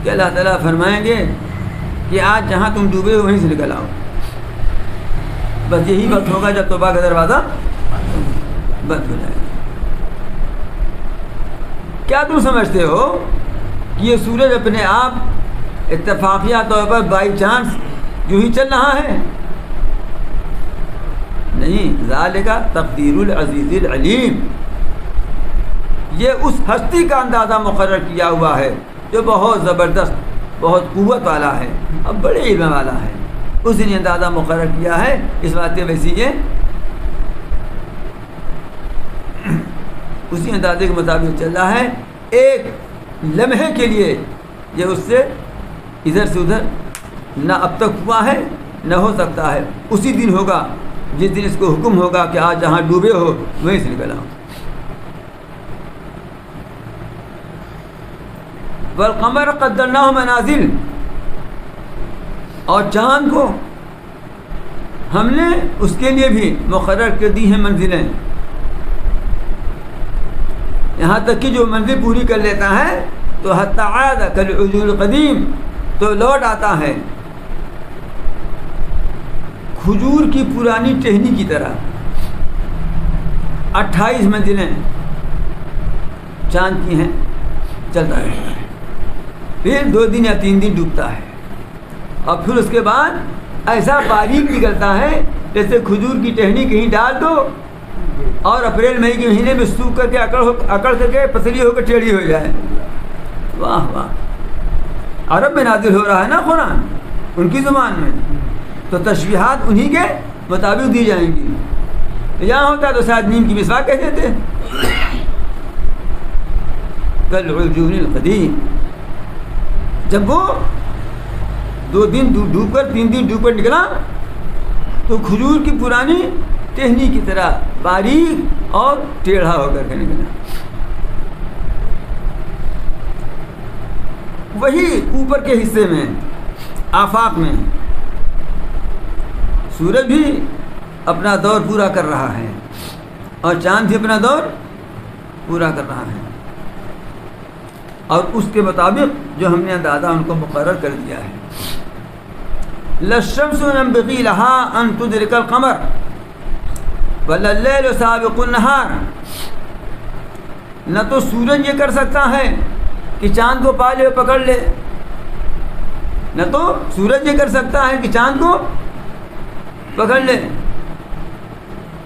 کہ اللہ تعالیٰ فرمائیں گے کہ آج جہاں تم ڈوبے ہو وہیں سے نکل آؤ. بس یہی وقت ہوگا جب توبہ کا دروازہ بند ہو جائے گا. کیا تم سمجھتے ہو کہ یہ سورج اپنے آپ اتفاقیہ طور پر بائی چانس جو ہی چل رہا ہے؟ نہیں، ذالک تقدیر العزیز العلیم. یہ اس ہستی کا اندازہ مقرر کیا ہوا ہے جو بہت زبردست، بہت قوت والا ہے، اب بڑے علم والا ہے. اس نے اندازہ مقرر کیا ہے. اس بات کے ویسی یہ اسی اندازے کے مطابق چل رہا ہے. ایک لمحے کے لیے یہ اس سے ادھر سے ادھر نہ اب تک ہوا ہے نہ ہو سکتا ہے. اسی دن ہوگا جس دن اس کو حکم ہوگا کہ آج جہاں ڈوبے ہو وہیں سے نکل آؤ. والقمر قدرناہ منازل، اور چاند کو ہم نے اس کے لیے بھی مقرر کر دی ہیں منزلیں. یہاں تک کہ جو منزل پوری کر لیتا ہے تو حتی عاد کالعجول القدیم، تو لوٹ آتا ہے کھجور کی پرانی ٹہنی کی طرح. 28 منزلیں چاند کی ہیں، چلتا رہتا ہے. پھر 2 دن یا 3 دن ڈوبتا ہے، اور پھر اس کے بعد ایسا باریک نکلتا ہے جیسے کھجور کی ٹہنی کہیں ڈال دو اور اپریل مئی کے مہینے میں سوکھ کر کے اکڑ کر کے پتلی ہو کر ٹیڑھی ہو جائے. واہ واہ! عرب میں نازل ہو رہا ہے نا قرآن، ان کی زبان میں، تو تشبیہات انہی کے مطابق دی جائیں گی. یہاں ہوتا تو شاید نیم کی مسواک کہہ دیتے. کالعجون القدیم، جب وہ 2 دن ڈوب کر 3 دن ڈوب کر نکلا تو کھجور کی پرانی ٹہنی کی طرح باریک اور ٹیڑھا ہو کر کے نکلا. وہی اوپر کے حصے میں آفاق میں سورج بھی اپنا دور پورا کر رہا ہے اور چاند بھی اپنا دور پورا کر رہا ہے، اور اس کے مطابق جو ہم نے اندازہ ان کو مقرر کر دیا ہے. للشمس ينبغي لها ان تدرك القمر ولا الليل سابق النهار. نہ تو سورج یہ کر سکتا ہے کہ چاند کو پا لے پکڑ لے، نہ تو سورج یہ کر سکتا ہے کہ چاند کو پکڑ لے،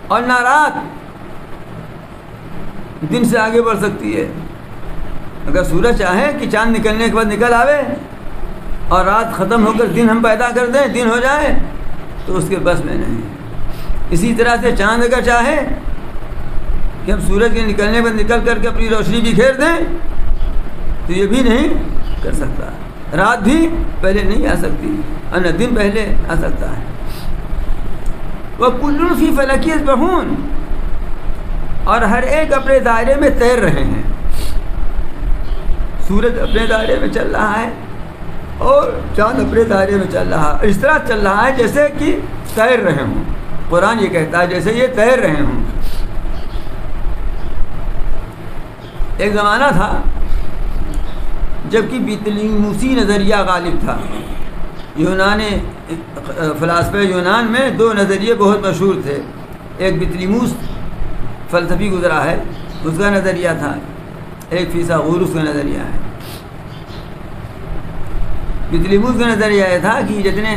اور نہ رات دن سے آگے بڑھ سکتی ہے. اگر سورج چاہے کہ چاند نکلنے کے بعد نکل آوے اور رات ختم ہو کر دن ہم پیدا کر دیں، دن ہو جائے، تو اس کے بس میں نہیں. اسی طرح سے چاند اگر چاہے کہ ہم سورج کے نکلنے پر نکل کر کے اپنی روشنی بھی گھیر دیں تو یہ بھی نہیں کر سکتا. رات بھی پہلے نہیں آ سکتی اور نہ دن پہلے آ سکتا ہے. وَكُلٌّ فِي فَلَكٍ يَسْبَحُونَ، اور ہر ایک اپنے دائرے میں تیر رہے ہیں. سورج اپنے دائرے میں چل رہا ہے اور چاند اپنے دائرے میں چل رہا ہے. اس طرح چل رہا ہے جیسے کہ تیر رہے ہوں. قرآن یہ کہتا ہے جیسے یہ تیر رہے ہوں. ایک زمانہ تھا جبکہ بطلیموسی نظریہ غالب تھا. یونانی فلاسفہ یونان میں 2 نظریے بہت مشہور تھے. ایک بطلیموس فلسفی گزرا ہے، اس کا نظریہ تھا. ایک فیثاغورس کا نظریہ ہے. بطلیموس کا نظریہ یہ تھا کہ جتنے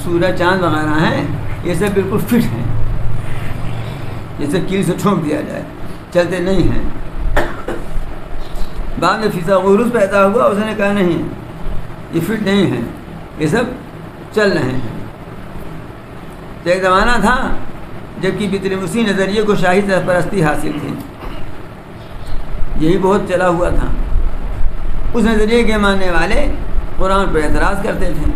سورج چاند وغیرہ ہیں یہ سب بالکل فٹ ہیں، جیسے کیل سے ٹھونک دیا جائے، چلتے نہیں ہیں. بعد میں فیثاغورس پیدا ہوا، اس نے کہا نہیں یہ فٹ نہیں ہیں، یہ سب چل رہے ہیں. تو ایک زمانہ تھا جبکہ بطلیموسی نظریے کو شاہی سرپرستی حاصل تھی. یہی بہت چلا ہوا تھا. اس نظریے کے ماننے والے قرآن پر اعتراض کرتے تھے.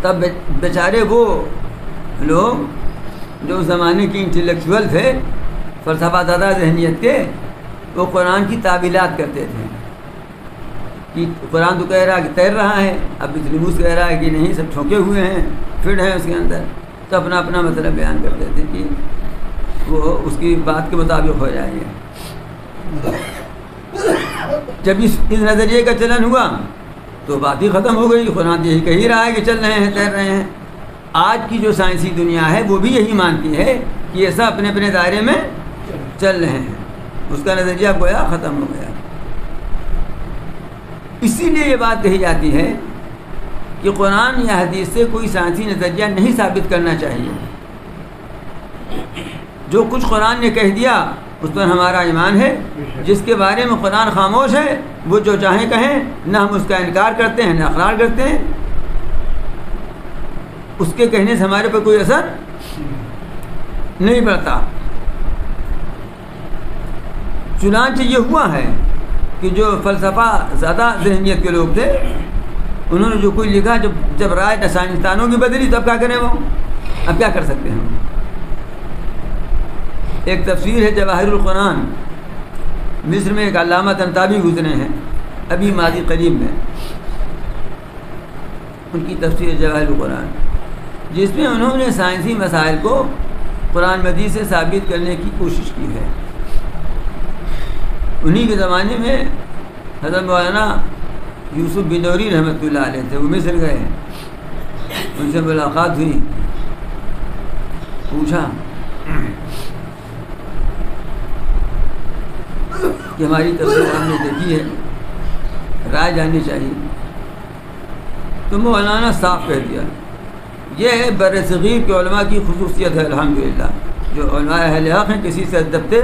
تب بیچارے وہ لوگ جو اس زمانے کے انٹلیکچوئل تھے، فلسفہ زدہ ذہنیت کے، وہ قرآن کی تعویلات کرتے تھے کہ قرآن تو کہہ رہا ہے کہ تیر رہا ہے، اب بطلیموس کہہ رہا ہے کہ نہیں، سب ٹھوکے ہوئے ہیں، فٹ ہیں اس کے اندر. تو اپنا اپنا مطلب بیان کرتے تھے کہ وہ اس کی بات کے مطابق ہو جائے گا. جب اس نظریے کا چلن ہوا تو بات ہی ختم ہو گئی. قرآن یہی کہہ رہا ہے کہ چل رہے ہیں، تیر رہے ہیں. آج کی جو سائنسی دنیا ہے وہ بھی یہی مانتی ہے کہ یہ سب اپنے اپنے دائرے میں چل رہے ہیں. اس کا نظریہ گویا ختم ہو گیا. اسی لیے یہ بات کہی جاتی ہے کہ قرآن یا حدیث سے کوئی سائنسی نظریہ نہیں ثابت کرنا چاہیے. جو کچھ قرآن نے کہہ دیا اس پر ہمارا ایمان ہے. جس کے بارے میں قرآن خاموش ہے وہ جو چاہیں کہیں، نہ ہم اس کا انکار کرتے ہیں نہ اقرار کرتے ہیں. اس کے کہنے سے ہمارے پر کوئی اثر نہیں پڑتا. چنانچہ یہ ہوا ہے کہ جو فلسفہ زیادہ ذہنیت کے لوگ تھے، انہوں نے جو کوئی لکھا، جب رائے سائنسدانوں کی بدلی تب کیا کریں وہ؟ اب کیا کر سکتے ہیں؟ ایک تفسیر ہے جواہر القرآن، مصر میں ایک علامہ طنطاوی گزرے ہیں ابھی ماضی قریب میں. ان کی تفسیر ہے جواہر القرآن، جس میں انہوں نے سائنسی مسائل کو قرآن مجید سے ثابت کرنے کی کوشش کی ہے. انہی کے زمانے میں حضرت مولانا یوسف بنوری رحمۃ اللہ علیہ تھے. وہ مصر گئے، ان سے ملاقات ہوئی، پوچھا کہ ہماری تفسیر ہم نے دیکھی ہے، رائے جاننی چاہیے. تو مولانا صاف کہہ دیا، یہ بر صغیر کے علماء کی خصوصیت ہے الحمدللہ، جو علماء اہل حق ہیں کسی سے دبتے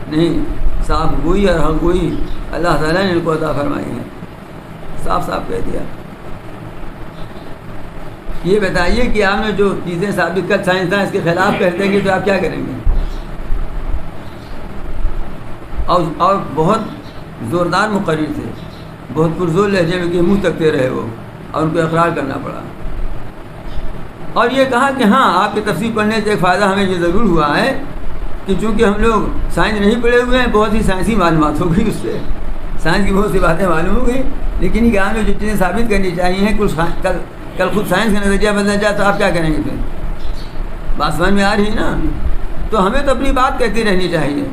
نہیں، صاف گوئی اور حق گوئی اللہ تعالیٰ نے ان کو عطا فرمائی ہے. صاف صاف کہہ دیا. یہ بتائیے کہ آپ نے جو چیزیں ثابت کر سائنسداں اس کے خلاف کہہ دیں گے تو آپ کیا کریں گے؟ اور بہت زوردار مقرر تھے، بہت پرزور لہجے میں کہ منہ تکتے رہے وہ، اور ان کو اقرار کرنا پڑا. اور یہ کہا کہ ہاں آپ کی تفسیر پڑھنے سے ایک فائدہ ہمیں یہ ضرور ہوا ہے کہ چونکہ ہم لوگ سائنس نہیں پڑھے ہوئے ہیں، بہت ہی سائنسی معلومات ہو گئی، اس سے سائنس کی بہت سی باتیں معلوم ہو گئی. لیکن یہ ہمیں جو چیزیں ثابت کرنی چاہیے ہیں، کل خود سائنس کا نظریہ بدل جائے تو آپ کیا کریں گے؟ پھر بات سمجھ میں آ رہی نا؟ تو ہمیں تو اپنی بات کہتی رہنی چاہیے،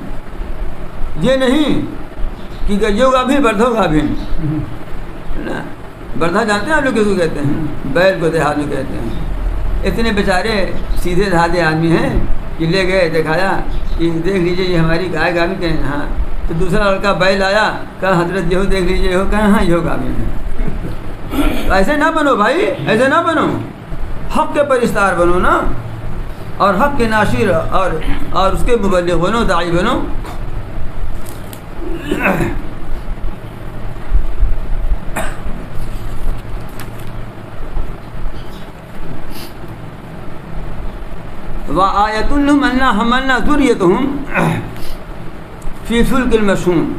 یہ نہیں کہ گجو گا بھی بردھو گا بھی. بردھا جانتے ہیں آپ لوگ کس کو کہتے ہیں؟ بیل کو دیہات میں کہتے ہیں. اتنے بیچارے سیدھے سادھے آدمی ہیں کہ لے گئے دکھایا کہ دیکھ لیجیے یہ ہماری گائے گاوی کے ہیں. ہاں. تو دوسرا لڑکا بیل آیا، کہا حضرت یہ ہو دیکھ لیجیے، ہو کہا ہاں یہ ہو گاوی ہے. ایسے نہ بنو بھائی، ایسے نہ بنو، حق کے پرستار بنو نا، اور حق کے ناشر اور اس کے مبلغ بنو، داعی بنو. وآیۃ لہم انا حملنا ذریتہم فی الفلک المشحون.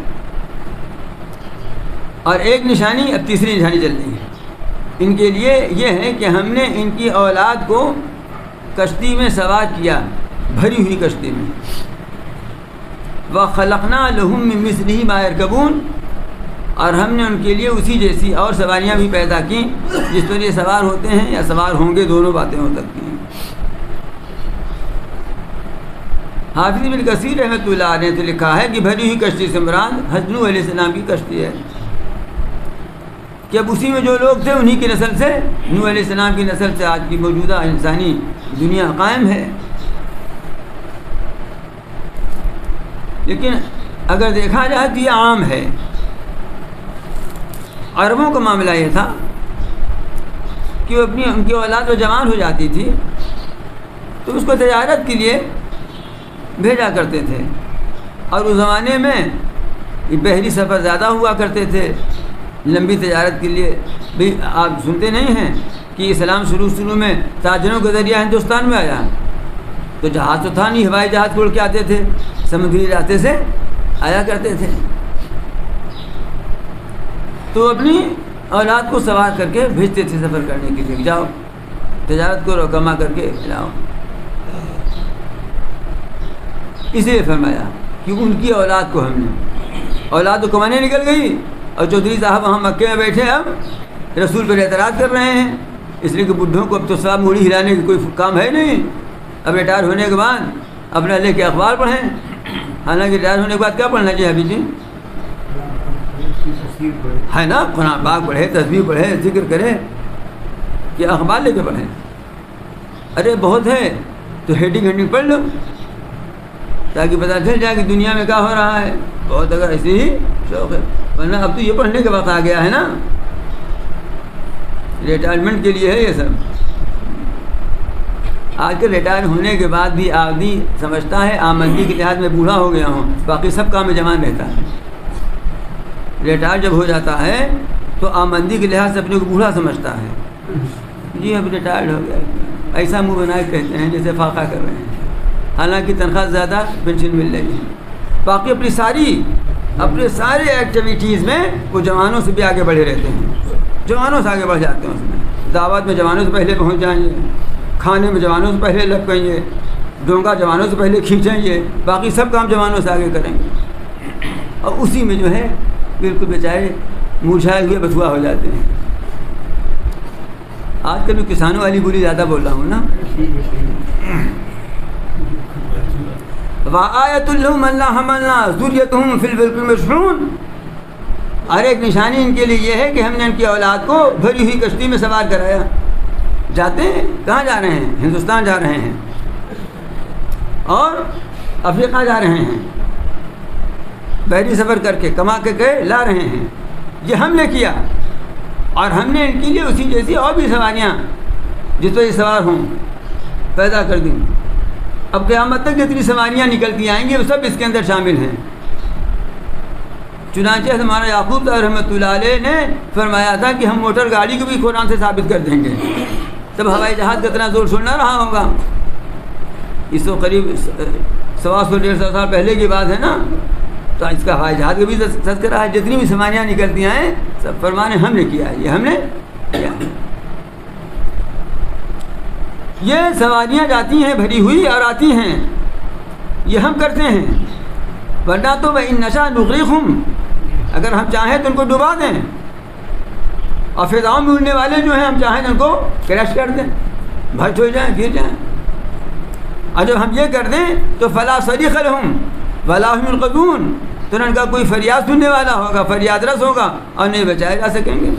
اور ایک نشانی، اب تیسری نشانی چل رہی ہے ان کے لیے، یہ ہے کہ ہم نے ان کی اولاد کو کشتی میں سوار کیا، بھری ہوئی کشتی میں. وَخَلَقْنَا لَهُم مِّن مِّثْلِهِ مَا يَرْكَبُونَ. اور ہم نے ان کے لیے اسی جیسی اور سواریاں بھی پیدا کیں جس پر یہ سوار ہوتے ہیں یا سوار ہوں گے، دونوں باتیں ہو سکتی ہیں. حافظ ابن کثیر رحمۃ اللہ علیہ نے لکھا ہے کہ بھری ہوئی کشتی سے مراد حضرت نوح علیہ السلام کی کشتی ہے، کہ اب اسی میں جو لوگ تھے انہی کی نسل سے، نوح علیہ السلام کی نسل سے آج کی موجودہ انسانی دنیا قائم ہے. لیکن اگر دیکھا جائے تو یہ عام ہے. عربوں کا معاملہ یہ تھا کہ وہ ان کی اولاد جو جوان ہو جاتی تھی تو اس کو تجارت کے لیے بھیجا کرتے تھے. اور اس زمانے میں بحری سفر زیادہ ہوا کرتے تھے لمبی تجارت کے لیے. بھی آپ سنتے نہیں ہیں کہ اسلام شروع میں تاجروں کے ذریعہ ہندوستان میں آیا، تو جہاز تو تھا نہیں، ہوائی جہاز چھوڑ کے آتے تھے. سمندری راستے سے آیا کرتے تھے، تو اپنی اولاد کو سوار کر کے بھیجتے تھے سفر کرنے کے لیے، جاؤ تجارت کرو، کما کر کے لاؤ۔ اس لیے فرمایا کہ ان کی اولاد کو ہم نے، اولاد تو کمانے نکل گئی اور چودھری صاحب وہاں مکے میں بیٹھے اب رسول پر اعتراض کر رہے ہیں، اس لیے کہ بڈھوں کو اب تو صاحب موڑی ہلانے کی کوئی کام ہے نہیں، اب ریٹائر ہونے کے بعد اپنا لے کے اخبار پڑھیں، حالانکہ ریٹائر ہونے کے بعد کیا پڑھنا چاہیے ابھی جی ہے نا، قرآن پاک پڑھے، تسبیح پڑھے، ذکر کرے کہ اخبار لے کے پڑھیں؟ ارے بہت ہے تو ہیڈنگ پڑھ لو تاکہ پتہ چل جائے کہ دنیا میں کیا ہو رہا ہے، بہت اگر ایسے ہی شوق ہے، ورنہ اب تو یہ پڑھنے کا وقت آ گیا ہے نا، ریٹائرمنٹ کے لیے ہے یہ سب۔ آج کل ریٹائر ہونے کے بعد بھی آدمی سمجھتا ہے آمدنی کے لحاظ میں بوڑھا ہو گیا ہوں، باقی سب کام میں جوان رہتا ہے۔ ریٹائر جب ہو جاتا ہے تو آمدنی کے لحاظ سے اپنے کو بوڑھا سمجھتا ہے، جی اب ریٹائرڈ ہو گیا، ایسا منہ بنائے کہتے ہیں جیسے فاقہ کر رہے ہیں، حالانکہ تنخواہ زیادہ پینشن مل رہی ہے، باقی اپنے سارے ایکٹیویٹیز میں وہ جوانوں سے بھی آگے بڑھے رہتے ہیں، جوانوں سے آگے بڑھ جاتے ہیں، اس میں دعوت میں جوانوں سے پہلے پہنچ جائیں گے، کھانے میں جوانوں سے پہلے لگ پائیں گے، ڈونگا جوانوں سے پہلے کھینچیں گے، باقی سب کام جوانوں سے آگے کریں گے، اور اسی میں جو ہے بالکل بیچارے مرجھائے ہوئے بتھوا ہو جاتے ہیں۔ آج کل میں کسانوں والی بولی زیادہ بول رہا ہوں نا۔ وآیۃ لہم انا حملنا ذریتہم فی الفلک المشحون، اور ایک نشانی ان کے لیے یہ ہے کہ ہم نے ان کی اولاد کو بھری ہوئی کشتی میں سوار کرایا۔ جاتے ہیں کہاں جا رہے ہیں؟ ہندوستان جا رہے ہیں اور افریقہ جا رہے ہیں، بحری سفر کر کے کما کے لا رہے ہیں، یہ ہم نے کیا، اور ہم نے ان کے لیے اسی جیسی اور بھی سواریاں جس پر یہ سوار ہوں پیدا کر دیں۔ اب قیامت تک جتنی سواریاں نکلتی آئیں گی وہ سب اس کے اندر شامل ہیں۔ چنانچہ ہمارا یعقوب صاحب رحمۃ اللہ علیہ نے فرمایا تھا کہ ہم موٹر گاڑی کو بھی قرآن سے ثابت کر دیں گے، تب ہوائی جہاز کا اتنا زور چھوڑ نہ رہا ہوگا۔ اس تو قریب 100-150 سال پہلے کی بات ہے نا، تو اس کا ہوائی جہاز کا بھی تذکرہ ہے، جتنی بھی سواریاں نکلتی ہیں سب فرمانے ہم نے کیا ہے، یہ ہم نے کیا ہے۔ یہ سواریاں جاتی ہیں بھری ہوئی اور آتی ہیں، یہ ہم کرتے ہیں، ورنہ تو وَإِن نَشَأْ نُغْرِقْهُمْ، اگر ہم چاہیں تو ان کو ڈبا دیں، اور فضاؤں میں اڑنے والے جو ہیں ہم چاہیں ان کو کریش کر دیں، بھٹ ہو جائیں، گر جائیں، اور جب ہم یہ کر دیں تو فَلَا صَرِيخَ لَهُمْ وَلَا هُمْ يُنْقَذُونَ، تو ان کا کوئی فریاد سننے والا ہوگا، فریاد رس ہوگا اور نہیں بچائے جا سکیں گے،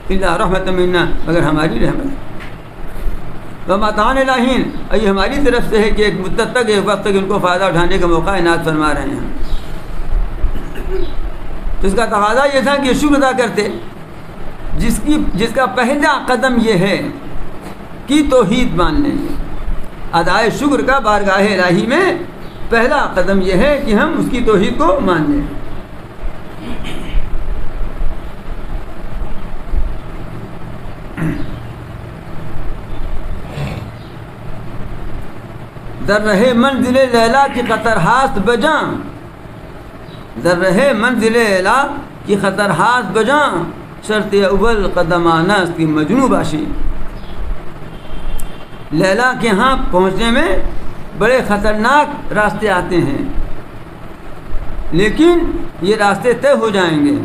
إِلَّا رَحْمَةً مِنَّا، مگر ہماری رحمت، وَمَتَاعًا إِلَىٰ حِينٍ، اور یہ ہماری طرف سے ہے کہ ایک مدت تک، ایک وقت تک ان کو فائدہ اٹھانے کا موقع عنایت فرما رہے ہیں۔ تو اس کا تقاضا یہ تھا کہ شکر ادا کرتے، جس کا پہلا قدم یہ ہے کہ توحید مان لیں، ادائے شکر کا بارگاہ الہی میں پہلا قدم یہ ہے کہ ہم اس کی توحید کو مان لیں۔ در رہے منزل لیلا کی خطرہاست بجاں، در رہے منزل لیلا کی خطرہاست بجاں، شرط اول قدمانہ اس کی مجنوں باشی۔ لیلا کے ہاں پہنچنے میں بڑے خطرناک راستے آتے ہیں، لیکن یہ راستے طے ہو جائیں گے،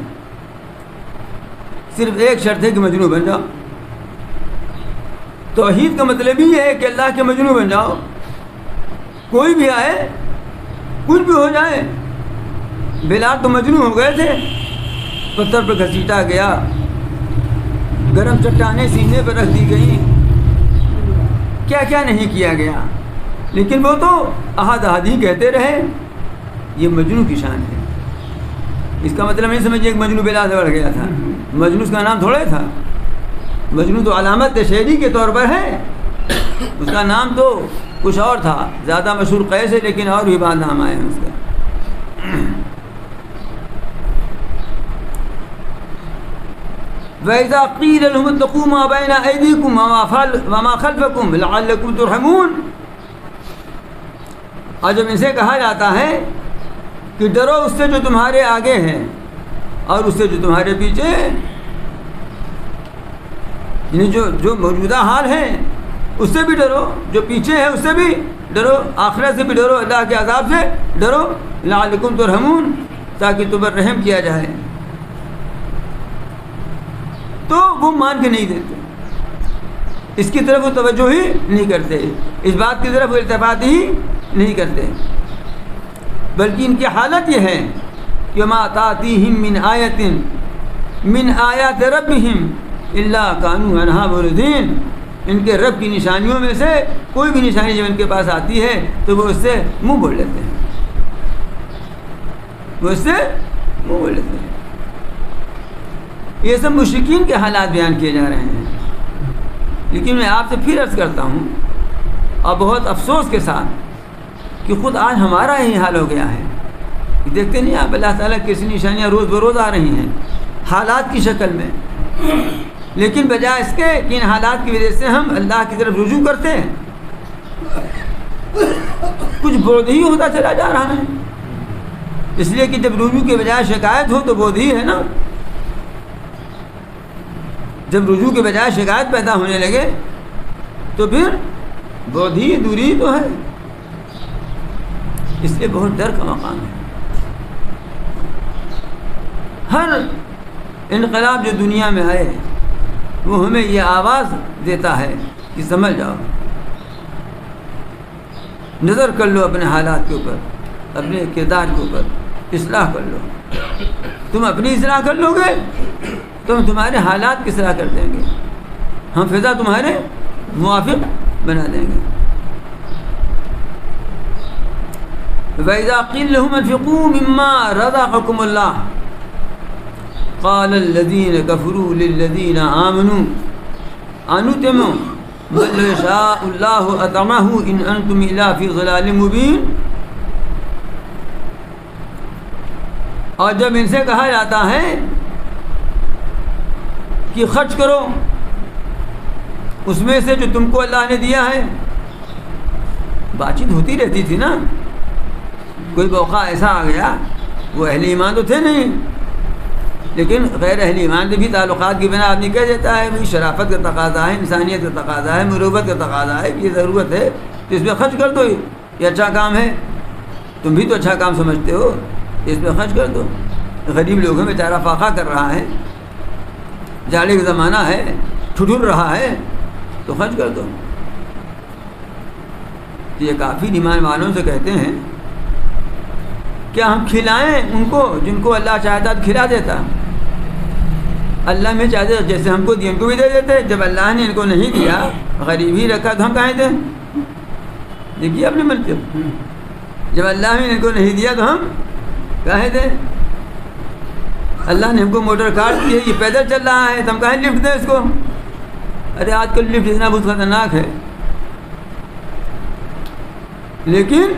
صرف ایک شرط ہے کہ مجنوں بن جاؤ۔ توحید کا مطلب ہی ہے کہ اللہ کے مجنوں بن جاؤ، کوئی بھی آئے کچھ بھی ہو جائے۔ بلال تو مجنوں ہو گئے تھے، پتھر پر گھسیٹا گیا، گرم چٹانیں سینے پر رکھ دی گئیں، کیا کیا نہیں کیا گیا، لیکن وہ تو احد احد ہی کہتے رہے۔ یہ مجنوں کی شان ہے، اس کا مطلب نہیں سمجھیے کہ مجنوں بلال سے بڑھ گیا تھا، مجنوں اس کا نام تھوڑے تھا، مجنوں تو علامت شعری کے طور پر ہے، اس کا نام تو کچھ اور تھا، زیادہ مشہور قیس ہے، لیکن اور بھی بعد نام آئے ہیں اس کا۔ وَإِذَا قِيلَ لَهُمُ اتَّقُوا مَا بَيْنَ أَيْدِيكُمْ وَمَا خَلْفَكُمْ لَعَلَّكُمْ تُرْحَمُونَ، اور جب ان سے کہا جاتا ہے کہ ڈرو اس سے جو تمہارے آگے ہے اور اس سے جو تمہارے پیچھے ہے، یعنی جو موجودہ حال ہے اس سے بھی ڈرو، جو پیچھے ہے اس سے بھی ڈرو، آخرت سے بھی ڈرو، اللہ کے عذاب سے ڈرو، لعلکم ترحمون، تاکہ تم پر رحم کیا جائے۔ تو وہ مان کے نہیں دیتے، اس کی طرف وہ توجہ ہی نہیں کرتے، اس بات کی طرف وہ التفات ہی نہیں کرتے، بلکہ ان کی حالت یہ ہے کہ ما تاتیہم من آیۃ من آیات ربہم الا کانوا عنہا معرضین، ان کے رب کی نشانیوں میں سے کوئی بھی نشانی جب ان کے پاس آتی ہے تو وہ اس سے منہ موڑ لیتے ہیں، وہ اس سے منہ موڑ لیتے ہیں۔ یہ سب مشرکین کے حالات بیان کیے جا رہے ہیں، لیکن میں آپ سے پھر عرض کرتا ہوں اور بہت افسوس کے ساتھ کہ خود آج ہمارا یہی حال ہو گیا ہے۔ دیکھتے نہیں آپ اللہ تعالیٰ کیسی نشانیاں روز بروز آ رہی ہیں حالات کی شکل میں، لیکن بجائے اس کے کہ ان حالات کی وجہ سے ہم اللہ کی طرف رجوع کرتے ہیں، کچھ بودھ ہی ہوتا چلا جا رہا ہے، اس لیے کہ جب رجوع کے بجائے شکایت ہو تو بودھ ہی ہے نا، جب رجوع کے بجائے شکایت پیدا ہونے لگے تو پھر بودھ ہی دوری تو ہے، اس لیے بہت ڈر کا مقام ہے۔ ہر انقلاب جو دنیا میں آئے وہ ہمیں یہ آواز دیتا ہے کہ سمجھ جاؤ، نظر کر لو اپنے حالات کے اوپر، اپنے کردار کے اوپر اصلاح کر لو۔ تم اپنی اصلاح کر لو گے تو ہم تمہارے حالات کی اصلاح کر دیں گے، ہم فضا تمہارے موافق بنا دیں گے۔ وَإِذَا قِيلَ لَهُمْ انفِقُوا مِمَّا رَزَقَكُمُ اللَّهُ قال الذين كفروا للذين آمنوا أنطعموا من لو يشاء الله أطعمه إن أنتم إلا في ضلال مبين۔ اور جب ان سے کہا جاتا ہے کہ خرچ کرو اس میں سے جو تم کو اللہ نے دیا ہے، بات چیت ہوتی رہتی تھی نا، کوئی موقع ایسا آ گیا، وہ اہل ایمان تو تھے نہیں، لیکن غیر اہل ایمان سے بھی تعلقات کی بنا آدمی کہہ دیتا ہے بھائی شرافت کا تقاضا ہے، انسانیت کا تقاضا ہے، مروت کا تقاضا ہے، یہ ضرورت ہے تو اس میں خرچ کر دو، یہ اچھا کام ہے، تم بھی تو اچھا کام سمجھتے ہو، اس میں خرچ کر دو۔ غریب لوگوں میں چارہ فاقہ کر رہا ہے، جاڑے کا زمانہ ہے، ٹھٹر رہا ہے تو خرچ کر دو۔ یہ کافی ایمان والوں سے کہتے ہیں کیا ہم کھلائیں ان کو جن کو اللہ چاہتا تو کھلا دیتا، اللہ میں چاہتے جیسے ہم کو دیا ان کو بھی دے دیتے، جب اللہ نے ان کو نہیں دیا غریب ہی رکھا تو ہم کہیں دیں؟ دیکھیے اپنے من پہ، جب اللہ نے ان کو نہیں دیا تو ہم کہیں دیں؟ اللہ نے ہم کو موٹر کار دی ہے، یہ پیدل چل رہا ہے تو ہم کہیں لفٹ دیں اس کو؟ ارے آج کل لفٹ اتنا بہت خطرناک ہے، لیکن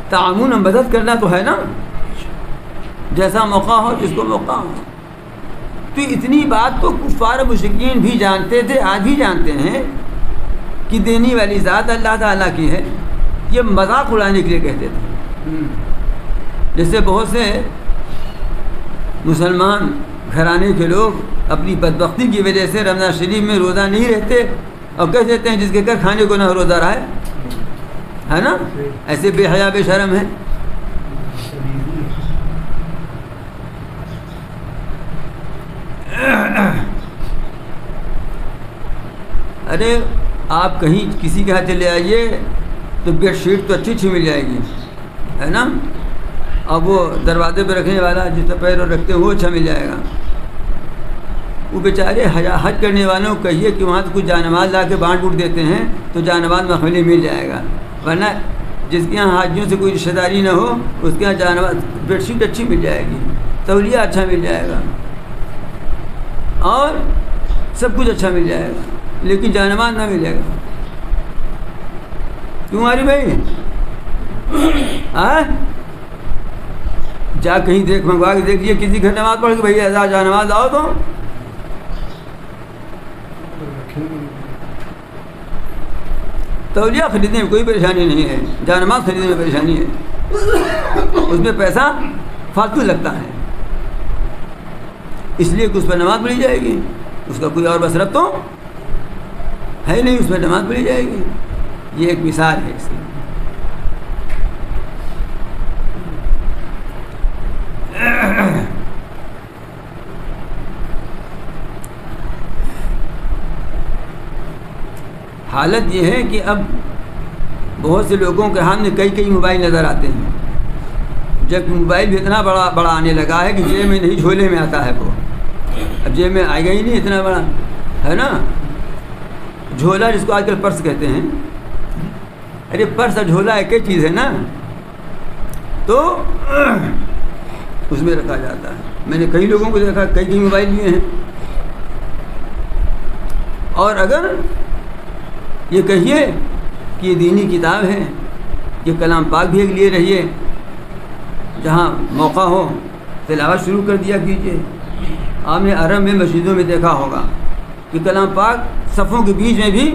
تعاون مدد کرنا تو ہے نا، جیسا موقع ہو جس کو موقع ہو۔ تو اتنی بات تو کفار و مشرکین بھی جانتے تھے، آج بھی جانتے ہیں کہ دینے والی ذات اللہ تعالیٰ کی ہے، یہ مذاق اڑانے کے لیے کہتے تھے۔ جیسے بہت سے مسلمان گھرانے کے لوگ اپنی بدبختی کی وجہ سے رمضان شریف میں روزہ نہیں رہتے اور کہہ دیتے ہیں جس کے گھر کھانے کو نہ روزہ رہا ہے نا، ایسے بے حیا بے شرم ہے۔ ارے آپ کہیں کسی کے ہاتھ چلے آئیے تو بیڈ شیٹ تو اچھی مل جائے گی، ہے نا، اور وہ دروازے پہ رکھنے والا جس پہ پیر رکھتے ہیں وہ اچھا مل جائے گا۔ وہ بیچارے حج کرنے والوں کو کہیے کہ وہاں سے کچھ جانماز لا کے بانٹ بوٹ دیتے ہیں تو جانماز مخملی مل جائے گا، ورنہ جس کے یہاں حاجیوں سے کوئی رشتہ داری نہ ہو اس کے یہاں جانماز بیڈ شیٹ اچھی مل جائے گی، تولیہ اچھا مل جائے گا اور سب کچھ اچھا مل جائے گا، لیکن جانماز نہ ملے گا۔ تمہاری بھائی جا کہیں دیکھ منگوا کے دیکھ لیے کسی گھر نماز پڑھ کے بھائی ایسا جانماز آؤ تو تولیہ خریدنے میں کوئی پریشانی نہیں ہے، جانماز خریدنے میں پریشانی ہے، اس میں پیسہ فالتو لگتا ہے، اس لیے کہ اس پر نماز پڑھی جائے گی، اس کا کوئی اور مصرف تو ہے نہیں، اس پر نماز پڑھی جائے گی. یہ ایک مثال ہے اس کی. حالت یہ ہے کہ اب بہت سے لوگوں کے ہاتھ میں کئی موبائل نظر آتے ہیں، جب موبائل بھی اتنا بڑا آنے لگا ہے کہ جیب میں نہیں جھولے میں آتا ہے، وہ اب جیب میں آئے گا ہی نہیں، اتنا بڑا ہے نا. جھولا جس کو آج کل پرس کہتے ہیں، ارے پرس اور جھولا ایک ہی چیز ہے نا، تو اس میں رکھا جاتا ہے. میں نے کئی لوگوں کو دیکھا کئی موبائل لیے ہیں، اور اگر یہ کہیے کہ یہ دینی کتاب ہے، یہ کلام پاک بھی ایک لیے رہیے، جہاں موقع ہو تلاوت شروع کر دیا کیجیے. آپ نے عرب میں مسجدوں میں دیکھا ہوگا کہ کلام پاک صفوں کے بیچ میں بھی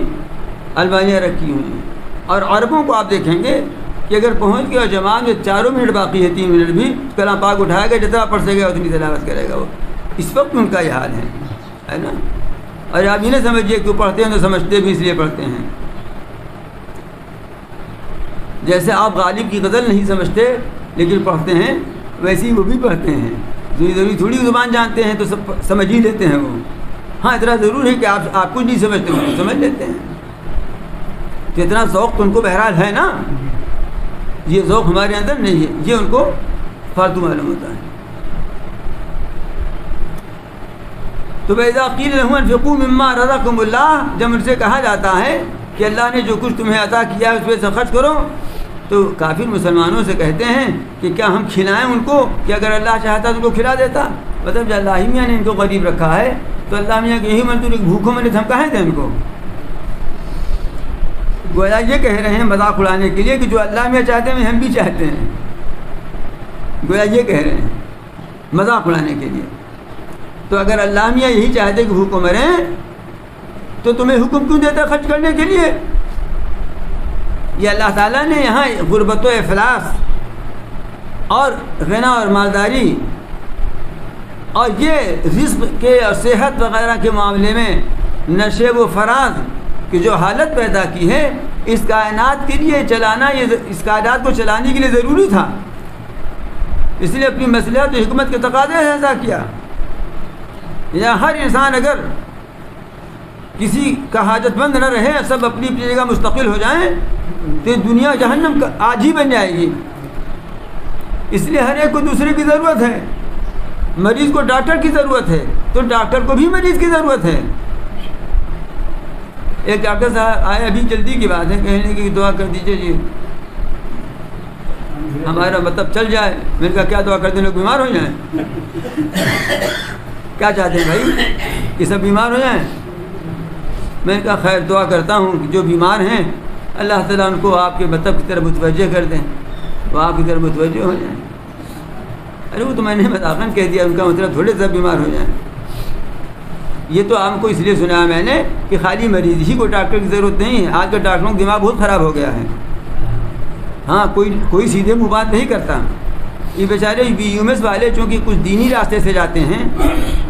البانیاں رکھی ہوئی ہیں، اور عربوں کو آپ دیکھیں گے کہ اگر پہنچ گیا جماعت میں 4 منٹ باقی ہے، 3 منٹ بھی کلام پاک اٹھائے گا، جتنا پڑھ سکے گا اتنی تلاوت کرے گا. وہ اس وقت ان کا یہ حال ہے نا. اور آپ یہ نہ سمجھیے کہ پڑھتے ہیں تو سمجھتے بھی اس لیے پڑھتے ہیں. جیسے آپ غالب کی غزل نہیں سمجھتے لیکن پڑھتے ہیں، ویسے ہی وہ بھی پڑھتے ہیں. ضروری تھوڑی زبان جانتے ہیں تو سب سمجھ ہی لیتے ہیں وہ. ہاں اتنا ضرور ہے کہ آپ کچھ نہیں سمجھتے وہ سمجھ لیتے ہیں. تو اتنا ذوق تو ان کو بہرحال ہے نا، یہ ذوق ہمارے اندر نہیں ہے، یہ ان کو فالتو معلوم ہوتا ہے. تو وَإِذَا قِيلَ لَهُمْ أَنفِقُوا مِمَّا رَزَقَكُمُ اللَّهُ، جب ان سے کہا جاتا ہے کہ اللہ نے جو کچھ تمہیں عطا کیا ہے اس پہ سے خرچ کرو، تو کافر مسلمانوں سے کہتے ہیں کہ کیا ہم کھلائیں ان کو، کہ اگر اللہ چاہتا تو ان کو کھلا دیتا. مطلب جب اللہ میاں نے ان کو غریب رکھا ہے تو اللہ میاں کہ یہی منظور بھوکوں میں نے دھمکائے تھے ان کو. گویا یہ کہہ رہے ہیں مذاق اڑانے کے لیے کہ جو اللہ میاں چاہتے ہیں ہم بھی چاہتے ہیں. گویا یہ کہہ رہے ہیں مذاق اڑانے کے لیے. تو اگر اللہ میاں یہی چاہتے کہ بھوکوں مریں تو تمہیں حکم کیوں دیتا خرچ کرنے کے لیے؟ یہ اللہ تعالیٰ نے یہاں غربت و افلاس اور غنا اور مالداری اور یہ رزق کے اور صحت وغیرہ کے معاملے میں نشیب و فراز کی جو حالت پیدا کی ہے، اس کائنات کے لیے چلانا، یہ اس کائنات کو چلانے کے لیے ضروری تھا. اس لیے اپنی مصلحت و حکمت کے تقاضے سے ایسا کیا. یا ہر انسان اگر کسی کا حاجت مند نہ رہے، سب اپنی اپنی جگہ مستقل ہو جائیں تو دنیا جہنم کا آج ہی بن جائے گی. اس لیے ہر ایک کو دوسرے کی ضرورت ہے. مریض کو ڈاکٹر کی ضرورت ہے تو ڈاکٹر کو بھی مریض کی ضرورت ہے. ایک ڈاکٹر صاحب آئے، ابھی جلدی کی بات ہے، کہنے کی دعا کر دیجیے جی ہمارا مطلب چل جائے. میں نے کہا کیا دعا کر دیں، لوگ بیمار ہو جائیں؟ کیا چاہتے ہیں بھائی کہ سب بیمار ہو جائیں؟ میں نے کہا خیر دعا کرتا ہوں کہ جو بیمار ہیں اللہ تعالیٰ ان کو آپ کے مطلب کی طرف متوجہ کر دیں، وہ آپ کی طرف متوجہ ہو جائیں. ارے وہ تو میں نے مذاقاً کہہ دیا، ان کا مطلب تھوڑے سب بیمار ہو جائیں. یہ تو آپ کو اس لیے سنایا میں نے کہ خالی مریض ہی کو ڈاکٹر کی ضرورت نہیں ہے. آج کل ڈاکٹروں کا دماغ بہت خراب ہو گیا ہے. ہاں کوئی سیدھے منہ بات نہیں کرتا. یہ بیچارے BUMS والے چونکہ کچھ دینی راستے سے جاتے ہیں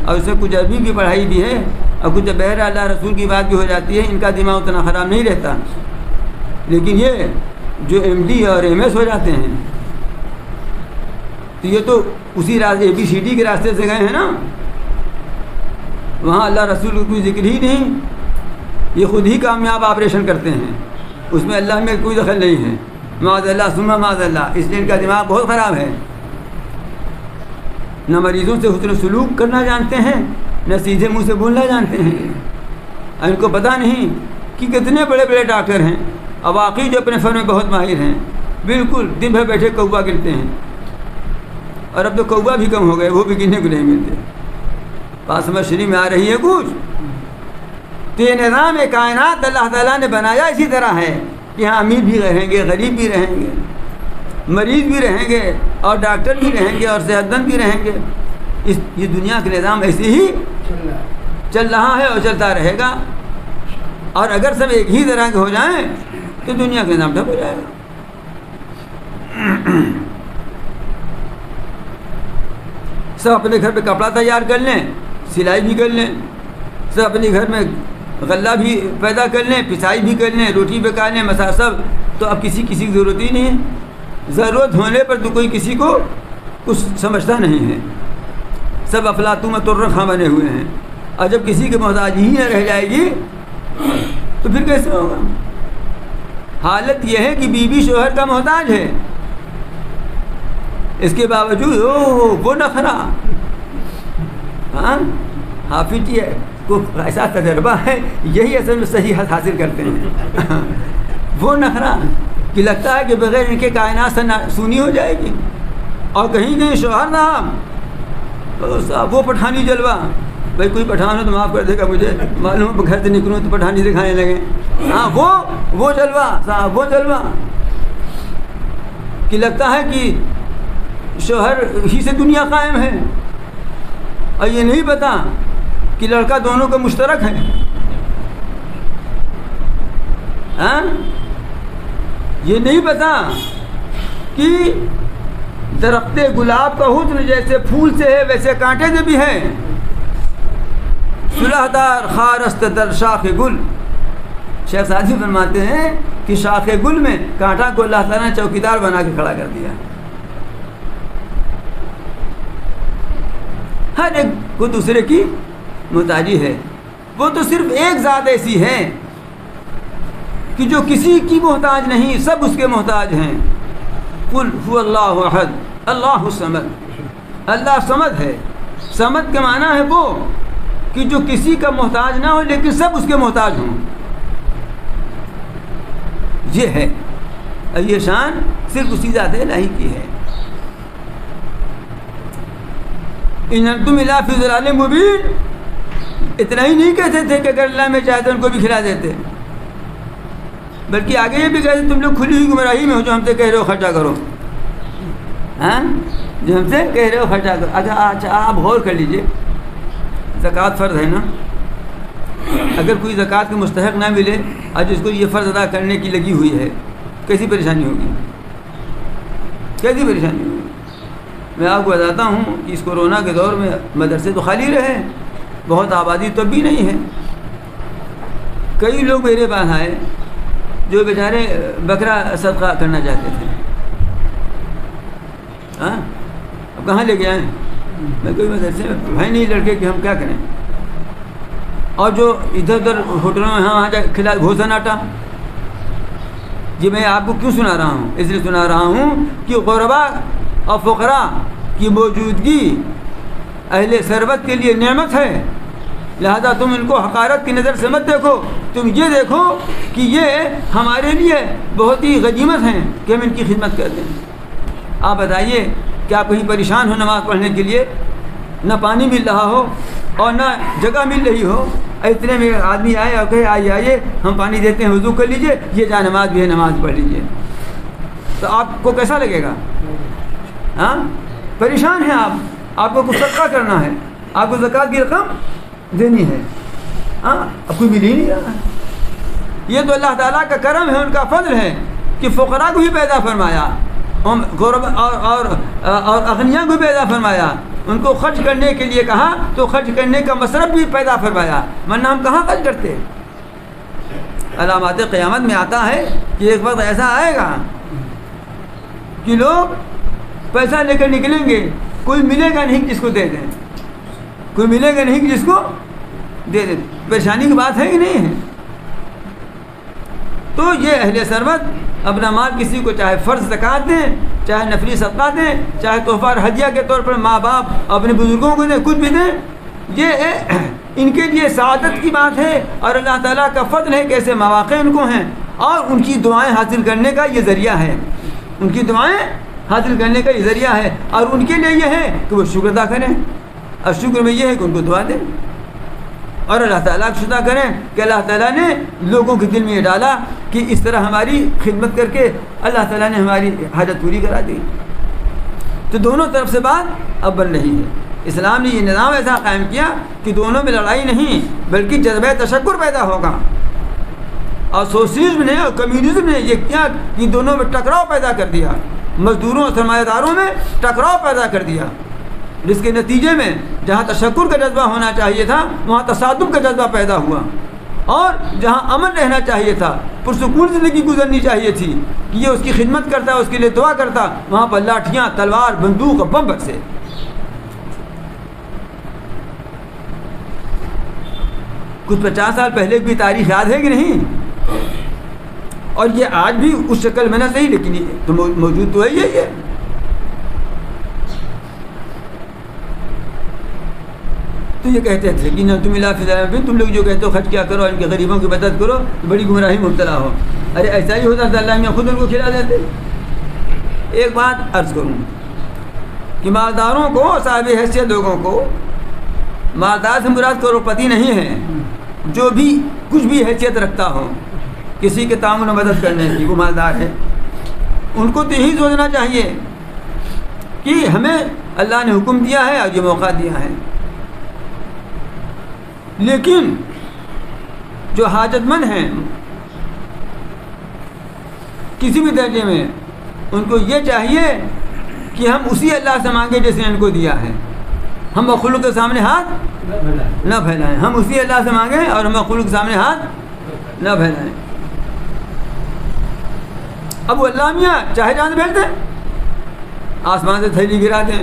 اور اس میں کچھ عربی کی پڑھائی بھی ہے اور کچھ بہر اللہ رسول کی بات بھی ہو جاتی ہے، ان کا دماغ اتنا خراب نہیں رہتا. لیکن یہ جو MD اور MS ہو جاتے ہیں تو یہ تو اسی راستے ABCD کے راستے سے گئے ہیں نا. وہاں اللہ رسول کا کوئی ذکر ہی نہیں، یہ خود ہی کامیاب آپریشن کرتے ہیں، اس میں اللہ میں کوئی دخل نہیں ہے. معاذ اللہ ثم معاذ اللہ. اس لیے ان کا دماغ بہت خراب ہے. نہ مریضوں سے حسن سلوک کرنا جانتے ہیں، نہ سیدھے منہ سے بولنا جانتے ہیں. ان کو پتہ نہیں کہ کتنے بڑے بڑے ڈاکٹر ہیں اور واقعی جو اپنے فن میں بہت ماہر ہیں، بالکل دن بھر بیٹھے کوا گنتے ہیں. اور اب تو کوا بھی کم ہو گئے، وہ بھی گننے کو نہیں ملتے. بات سمجھ شریف میں آ رہی ہے کچھ؟ تو یہ نظام کائنات اللہ تعالیٰ نے بنایا اسی طرح ہے کہ یہاں امیر بھی رہیں گے، غریب بھی رہیں گے، مریض بھی رہیں گے اور ڈاکٹر بھی رہیں گے اور صحت مند بھی رہیں گے. یہ دنیا کا نظام ایسے ہی چل رہا ہے اور چلتا رہے گا. اور اگر سب ایک ہی طرح کے ہو جائیں تو دنیا کا نظام ٹھپ ہو جائے گا. سب اپنے گھر پہ کپڑا تیار کر لیں, سلائی بھی کر لیں, سب اپنے گھر میں غلہ بھی پیدا کر لیں, پسائی بھی کر لیں, روٹی پکا لیں, مسا سب, تو اب کسی کی ضرورت ہی نہیں ہے. ضرورت ہونے پر تو کوئی کسی کو کچھ سمجھتا نہیں ہے. سب افلاطون میں ترخواں بنے ہوئے ہیں, اور جب کسی کے محتاج ہی نہ رہ جائے گی تو پھر کیسے ہوگا؟ حالت یہ ہے کہ بیوی شوہر کا محتاج ہے, اس کے باوجود وہ نخرا. ہاں حافظ یہ کو ایسا تجربہ ہے, یہی اصل میں صحیح حاصل کرتے ہیں. وہ نخرا کہ لگتا ہے کہ بغیر ان کے کائنات سے سونی ہو جائے گی, اور کہیں کہیں شوہر نام وہ پٹھانی جلوہ. بھائی کوئی پٹھان ہو تو معاف کر دے گا, مجھے معلوم گھر سے نکلوں تو پٹھانی دکھانے لگے. ہاں وہ جلوہ صاحب, وہ جلوہ کہ لگتا ہے کہ شوہر ہی سے دنیا قائم ہے, اور یہ نہیں پتا کہ لڑکا دونوں کا مشترک ہے. ہاں یہ نہیں پتا کہ درخت گلاب کا حسن جیسے پھول سے ہے ویسے کانٹے سے بھی ہے. صلح دار خارست در شاخ گل. شیخ سعدی فرماتے ہیں کہ شاخ گل میں کانٹا کو اللہ تعالیٰ نے چوکیدار بنا کے کھڑا کر دیا. ہر ایک کو دوسرے کی محتاجی ہے. وہ تو صرف ایک ذات ایسی ہے کہ جو کسی کی محتاج نہیں, سب اس کے محتاج ہیں. قل هو اللہ احد اللہ الصمد. اللہ صمد ہے. صمد کا معنی ہے وہ کہ جو کسی کا محتاج نہ ہو لیکن سب اس کے محتاج ہوں. یہ ہے, یہ شان صرف اسی ذات الہی کی ہے. ان انتم الا فی ضلال مبین. اتنا ہی نہیں کہتے تھے کہ اگر اللہ میں چاہتے ان کو بھی کھلا دیتے, بلکہ آگے یہ بھی کہتے تم لوگ کھلی ہوئی گمراہی میں ہو, جو ہم سے کہہ رہے ہو خرچہ کرو. ہاں جو ہم سے کہہ رہے ہو خرچہ کرو. اچھا آپ غور کر لیجئے, زکوٰۃ فرض ہے نا. اگر کوئی زکوٰۃ کے مستحق نہ ملے اور جس کو یہ فرض ادا کرنے کی لگی ہوئی ہے, کیسی پریشانی ہوگی, کیسی پریشانی ہوگی. میں آپ کو بتاتا ہوں کہ اس کورونا کے دور میں مدرسے تو خالی رہے, بہت آبادی تو بھی نہیں ہے. کئی لوگ میرے پاس آئے جو بیچارے بکرا صدقہ کرنا چاہتے تھے. ہاں اب کہاں لے کے آئیں؟ میں کوئی مدرسے میں ہے نہیں لڑکے کہ ہم کیا کریں. اور جو ادھر ادھر ہوٹلوں میں وہاں جا کھلا بھوجن آٹا. یہ میں آپ کو کیوں سنا رہا ہوں؟ اس لیے سنا رہا ہوں کہ غربا اور فقراء کی موجودگی اہل ثروت کے لیے نعمت ہے. لہذا تم ان کو حقارت کی نظر سے مت دیکھو, تم یہ دیکھو کہ یہ ہمارے لیے بہت ہی غنیمت ہیں کہ ہم ان کی خدمت کرتے ہیں. آپ بتائیے کہ آپ کہیں پریشان ہو نماز پڑھنے کے لیے, نہ پانی مل رہا ہو اور نہ جگہ مل رہی ہو, اتنے میں آدمی آئے اور کہے آئیے ہم پانی دیتے ہیں, وضو کر لیجئے, یہ جا نماز بھی ہے نماز پڑھ لیجئے, تو آپ کو کیسا لگے گا؟ ہاں پریشان ہیں آپ کو کچھ صدقہ کرنا ہے, آپ کو زکوٰۃ کی رقم دینی ہے, ہاں اب کوئی مل ہی نہیں رہا. یہ تو اللہ تعالیٰ کا کرم ہے, ان کا فضل ہے کہ فقراء کو بھی پیدا فرمایا اور اغنیاء کو بھی پیدا فرمایا. ان کو خرچ کرنے کے لیے کہا تو خرچ کرنے کا مصرف بھی پیدا فرمایا, ورنہ ہم کہاں خرچ کرتے. علامات قیامت میں آتا ہے کہ ایک وقت ایسا آئے گا کہ لوگ پیسہ لے کر نکلیں گے, کوئی ملے گا نہیں جس کو دے دیں, کوئی ملے گا نہیں جس کو دے دیں. پریشانی کی بات ہے کہ نہیں ہے؟ تو یہ اہل ثروت اپنا مال کسی کو چاہے فرض زکوٰۃ دیں, چاہے نفلی صدقہ دیں, چاہے تحفہ اور ہدیہ کے طور پر ماں باپ اپنے بزرگوں کو دیں, کچھ بھی دیں, یہ ان کے لیے سعادت کی بات ہے. اور اللہ تعالیٰ کا فضل ہے کہ ایسے مواقع ان کو ہیں, اور ان کی دعائیں حاصل کرنے کا یہ ذریعہ ہے. ان کی دعائیں حاصل کرنے کا یہ ذریعہ ہے, اور ان کے لیے یہ ہے کہ وہ شکر ادا کریں, اور شکر میں یہ ہے کہ ان کو دعا دیں, اور اللہ تعالیٰ کو شکر کریں کہ اللہ تعالیٰ نے لوگوں کے دل میں یہ ڈالا کہ اس طرح ہماری خدمت کر کے اللہ تعالیٰ نے ہماری حاجت پوری کرا دی. تو دونوں طرف سے بات اب بن رہی ہے. اسلام نے یہ نظام ایسا قائم کیا کہ دونوں میں لڑائی نہیں بلکہ جذبہ تشکر پیدا ہوگا. اور سوشلزم نے اور کمیونزم نے یہ کیا کہ دونوں میں ٹکراؤ پیدا کر دیا، مزدوروں اور سرمایہ داروں میں ٹکراؤ پیدا کر دیا، جس کے نتیجے میں جہاں تشکر کا جذبہ ہونا چاہیے تھا وہاں تصادم کا جذبہ پیدا ہوا، اور جہاں امن رہنا چاہیے تھا، پرسکون زندگی گزرنی چاہیے تھی کہ یہ اس کی خدمت کرتا، اس کے لیے دعا کرتا، وہاں پر لاٹھیاں، تلوار، بندوق اور بم برسے۔ کچھ 50 سال پہلے کی تاریخ یاد ہے کہ نہیں؟ اور یہ آج بھی اس شکل میں نہ صحیح لیکن یہ تو موجود تو ہے یہ۔ تو یہ کہتے تھے کہ نہ تم تم لوگ جو کہتے ہو خرچ کیا کرو، ان کے غریبوں کی مدد کرو، تو بڑی گمراہی مبتلا ہو۔ ارے ایسا ہی ہوتا تھا، اللہ میاں خود ان کو کھلا دیتے۔ ایک بات عرض کروں کہ مالداروں کو، صاحب حیثیت لوگوں کو، مالدار سے مراد کروڑپتی نہیں ہے، جو بھی کچھ بھی حیثیت رکھتا ہو کسی کے تعاون و مدد کرنے کی، وہ مالدار ہے۔ ان کو تو یہی سوچنا چاہیے کہ ہمیں اللہ نے حکم دیا ہے اور یہ موقع دیا ہے، لیکن جو حاجت مند ہیں کسی بھی درجے میں، ان کو یہ چاہیے کہ ہم اسی اللہ سے مانگیں جس نے ان کو دیا ہے۔ ہم مخلوق کے سامنے ہاتھ نہ پھیلائیں، ہم اسی اللہ سے مانگیں اور ہم مخلوق کے سامنے ہاتھ نہ پھیلائیں۔ اب وہ اللہ میاں چاہے جان بھیج دیں، آسمان سے تھیلی گرا دیں،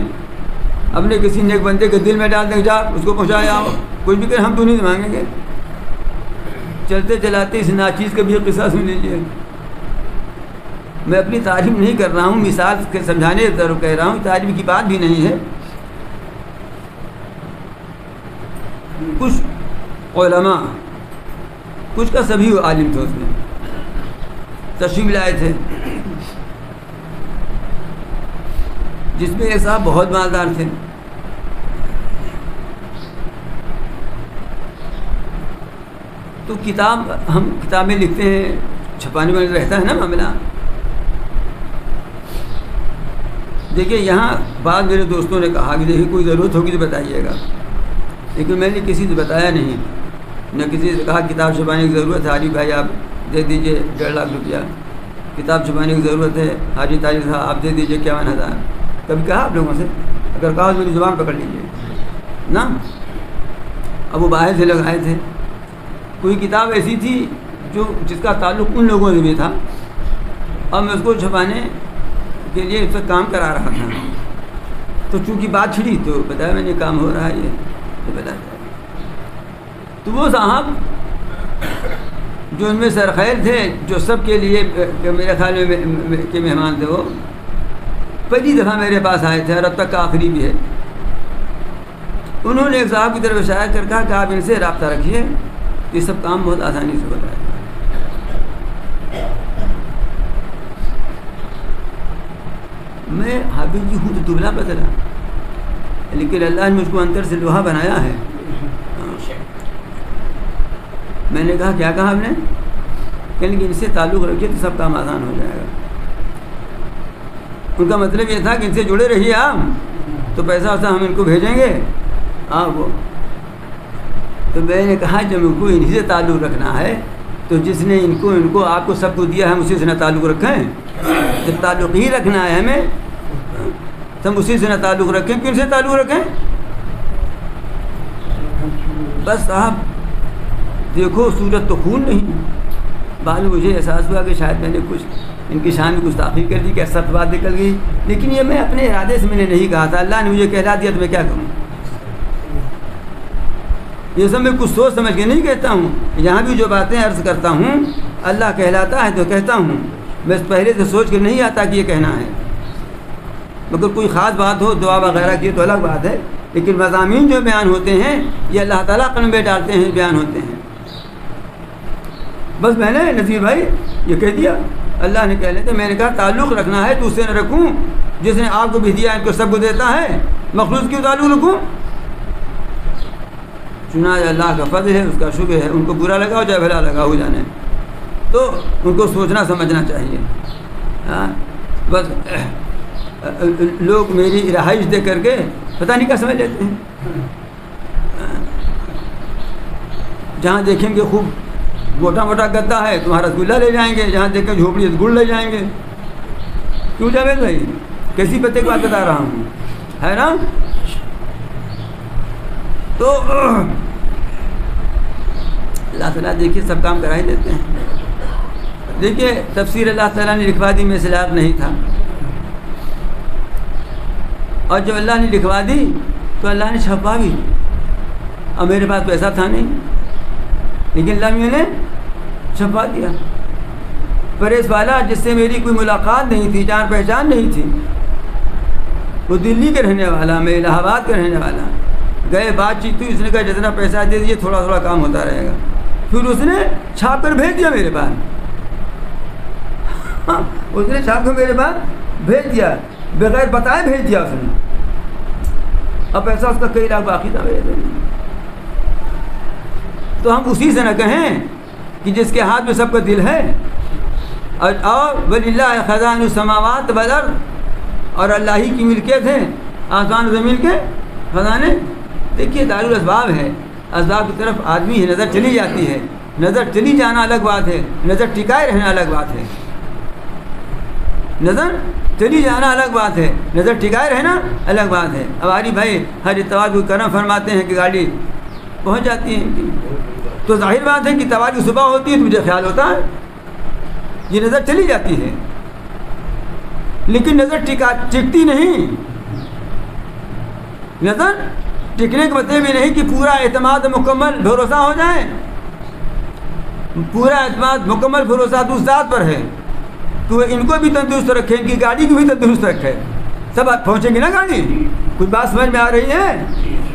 اپنے کسی نیک بندے کے دل میں ڈال دیں، جا اس کو پہنچایا، کچھ بھی کریں، ہم تو نہیں مانگیں گے۔ چلتے چلاتے اس ناچیز کا بھی قصہ سن لیجیے۔ میں اپنی تعریف نہیں کر رہا ہوں، مثال کے سمجھانے کی طرف کہہ رہا ہوں، تعریف کی بات بھی نہیں ہے۔ کچھ علماء، کچھ کا سبھی عالم تھے، اس میں تشریف لائے تھے، جس میں ایک صاحب بہت مالدار تھے۔ تو کتاب، ہم کتابیں لکھتے ہیں، چھپانے میں رہتا ہے نا معاملہ۔ دیکھیے یہاں بعض میرے دوستوں نے کہا کہ دیکھیے کوئی ضرورت ہوگی تو بتائیے گا، لیکن میں نے کسی سے بتایا نہیں، نہ کسی سے کہا کتاب چھپانے کی ضرورت ہے، حاجی بھائی آپ دے دیجئے 1.5 لاکھ روپیہ، کتاب چھپانے کی ضرورت ہے، حاجی طارق صاحب آپ دے دیجئے 51,000۔ کبھی کہا آپ لوگوں سے؟ اگر کہا تو میری زبان پکڑ لیجیے نا۔ اب وہ باہر سے لوگ آئے تھے، کوئی کتاب ایسی تھی جس کا تعلق ان لوگوں سے بھی تھا، اور میں اس کو چھپانے کے لیے اس وقت کام کرا رہا تھا۔ تو چونکہ بات چھڑی تو بتایا میں نے کام ہو رہا ہے یہ تو بتایا۔ تو وہ صاحب جو ان میں سرخیر تھے، جو سب کے لیے میرے خیال میں کے مہمان تھے، وہ پہلی دفعہ میرے پاس آئے تھے اور اب تک کا آخری بھی ہے۔ انہوں نے ایک صاحب کی طرف اشارہ کر کہا کہ آپ ان سے رابطہ رکھیے، یہ سب کام بہت آسانی سے ہوتا ہے۔ میں حافظ جی ہوں تو دبلا پتلا، لیکن اللہ نے مجھ کو اندر سے لوہا بنایا ہے۔ میں نے کہا کیا کہا آپ نے؟ کہ ان سے تعلق رکھیے تو سب کام آسان ہو جائے گا۔ ان کا مطلب یہ تھا کہ ان سے جڑے رہیے آپ، تو پیسہ ویسا ہم ان کو بھیجیں گے آپ وہ۔ تو میں نے کہا جب ان کو انہی سے تعلق رکھنا ہے تو جس نے ان کو آپ کو سب کو دیا ہے ہم اسی سے نہ تعلق رکھیں۔ جب تعلق ہی رکھنا ہے ہمیں تو ہم اسی سے نہ تعلق رکھیں، کن سے تعلق رکھیں؟ بس صاحب دیکھو صورت تو خون نہیں۔ بعد میں مجھے احساس ہوا کہ شاید میں نے کچھ ان کی شان میں کچھ تاخیر کر دی کہ سخت بات نکل گئی، لیکن یہ میں اپنے ارادے سے میں نے نہیں کہا تھا، اللہ نے مجھے کہلا دیا تو میں کیا کروں۔ یہ سب میں کچھ سوچ سمجھ کے نہیں کہتا ہوں، یہاں بھی جو باتیں عرض کرتا ہوں اللہ کہلاتا ہے تو کہتا ہوں، میں پہلے سے سوچ کے نہیں آتا کہ یہ کہنا ہے۔ مگر کوئی خاص بات ہو دعا وغیرہ کی تو الگ بات ہے، لیکن مضامین جو بیان ہوتے ہیں یہ اللہ تعالیٰ قلم میں ڈالتے ہیں، بیان ہوتے ہیں۔ بس میں نے نذیر بھائی یہ کہہ دیا، اللہ نے کہہ لیتے، میں نے کہا تعلق رکھنا ہے تو اس سے نہ رکھوں جس نے آپ کو بھی دیا ان کو سب کو دیتا ہے، مخلوق کیوں تعلق رکھوں؟ چنانچہ اللہ کا فضل ہے، اس کا شکر ہے، ان کو برا لگا ہو چاہے بھلا لگا ہو جانے، تو ان کو سوچنا سمجھنا چاہیے۔ بس لوگ میری رہائش دے کر کے پتہ نہیں کیا سمجھ لیتے ہیں، جہاں دیکھیں گے خوب موٹا موٹا گدا ہے تمہارا رسگلہ لے جائیں گے, جہاں دیکھ کر جھوپڑی گڑ لے جائیں گے. کیوں جاوید بھائی کیسی پتے کی بات بتا رہا ہوں, ہے نا؟ تو اللہ تعالیٰ دیکھیے سب کام کرا ہی دیتے ہیں. دیکھیے تفسیر اللہ تعالیٰ نے لکھوا دی, میں سے لائق نہیں تھا, اور جب اللہ نے لکھوا دی تو اللہ نے چھپا بھی, اور میرے پاس پیسہ تھا نہیں, لیکن اللہ میں نے چھپا دیا. پریس والا جس سے میری کوئی ملاقات نہیں تھی, جان پہچان نہیں تھی, وہ دلی کے رہنے والا, میں الہ آباد کا رہنے والا, گئے بات چیت ہوئی, اس نے کہا جتنا پیسہ دے دیجیے تھوڑا تھوڑا کام ہوتا رہے گا. پھر اس نے چھاپ کر بھیج دیا میرے پاس, اس نے چھاپ کر میرے پاس بھیج دیا, بغیر بتائے بھیج دیا اس نے, اور پیسہ اس کا کئی لاکھ باقی تھا میرے دن. تو ہم اسی سے نہ کہیں کہ جس کے ہاتھ میں سب کا دل ہے, اور وَلِلَّهِ خَزَائِنُ السَّمَاوَاتِ وَالْأَرْضِ, اور اللہ ہی کی ملکیت ہے آسمان و زمین کے خزانے. دیکھیے دارالاسباب ہے, اسباب کی طرف آدمی ہے, نظر چلی جاتی ہے, نظر چلی جانا الگ بات ہے, نظر ٹکائے رہنا الگ بات ہے. نظر چلی جانا الگ بات ہے, نظر ٹکائے رہنا الگ بات ہے. ہماری بھائی ہر اتوار کو کرم فرماتے ہیں کہ گاڑی پہنچ جاتی ہے ان کی, تو ظاہر بات ہے کہ اتوار کی صبح ہوتی ہے تو مجھے خیال ہوتا ہے یہ نظر چلی جاتی ہے, لیکن نظر ٹکتی نہیں. نظر ٹکنے کا مطلب یہ نہیں کہ پورا اعتماد مکمل بھروسہ ہو جائے. پورا اعتماد مکمل بھروسہ تو اس ذات پر ہے, تو ان کو بھی تندرست رکھے, ان کی گاڑی کو بھی تندرست رکھے. سب پہنچیں گی نا گاڑی, کچھ بات سمجھ میں آ رہی ہے؟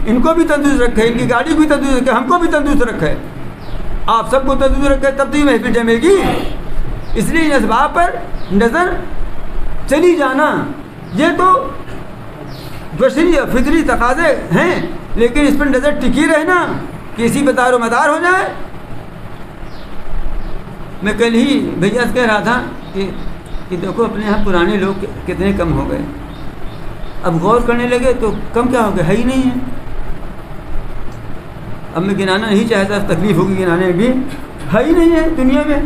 ان کو بھی تندرست رکھے, ان کی گاڑی کو بھی تندرست رکھے, ہم کو بھی تندرست رکھے, آپ سب کو تندرست رکھے, تب تو یہ محفل جمے گی. اس لیے ان اسباب پر نظر چلی جانا یہ تو بشری اور فطری تقاضے ہیں, لیکن اس پر نظر ٹکی رہنا کہ اسی پہ دار و مدار ہو جائے. میں کل ہی بھیا سے کہہ رہا تھا کہ دیکھو اپنے یہاں پرانے لوگ کتنے کم ہو گئے. اب غور کرنے لگے تو کم کیا ہو گئے, ہے ہی نہیں ہے. اب میں گنانا نہیں چاہتا, تکلیف ہوگی گنانے میں بھی, ہے ہی نہیں ہے دنیا میں.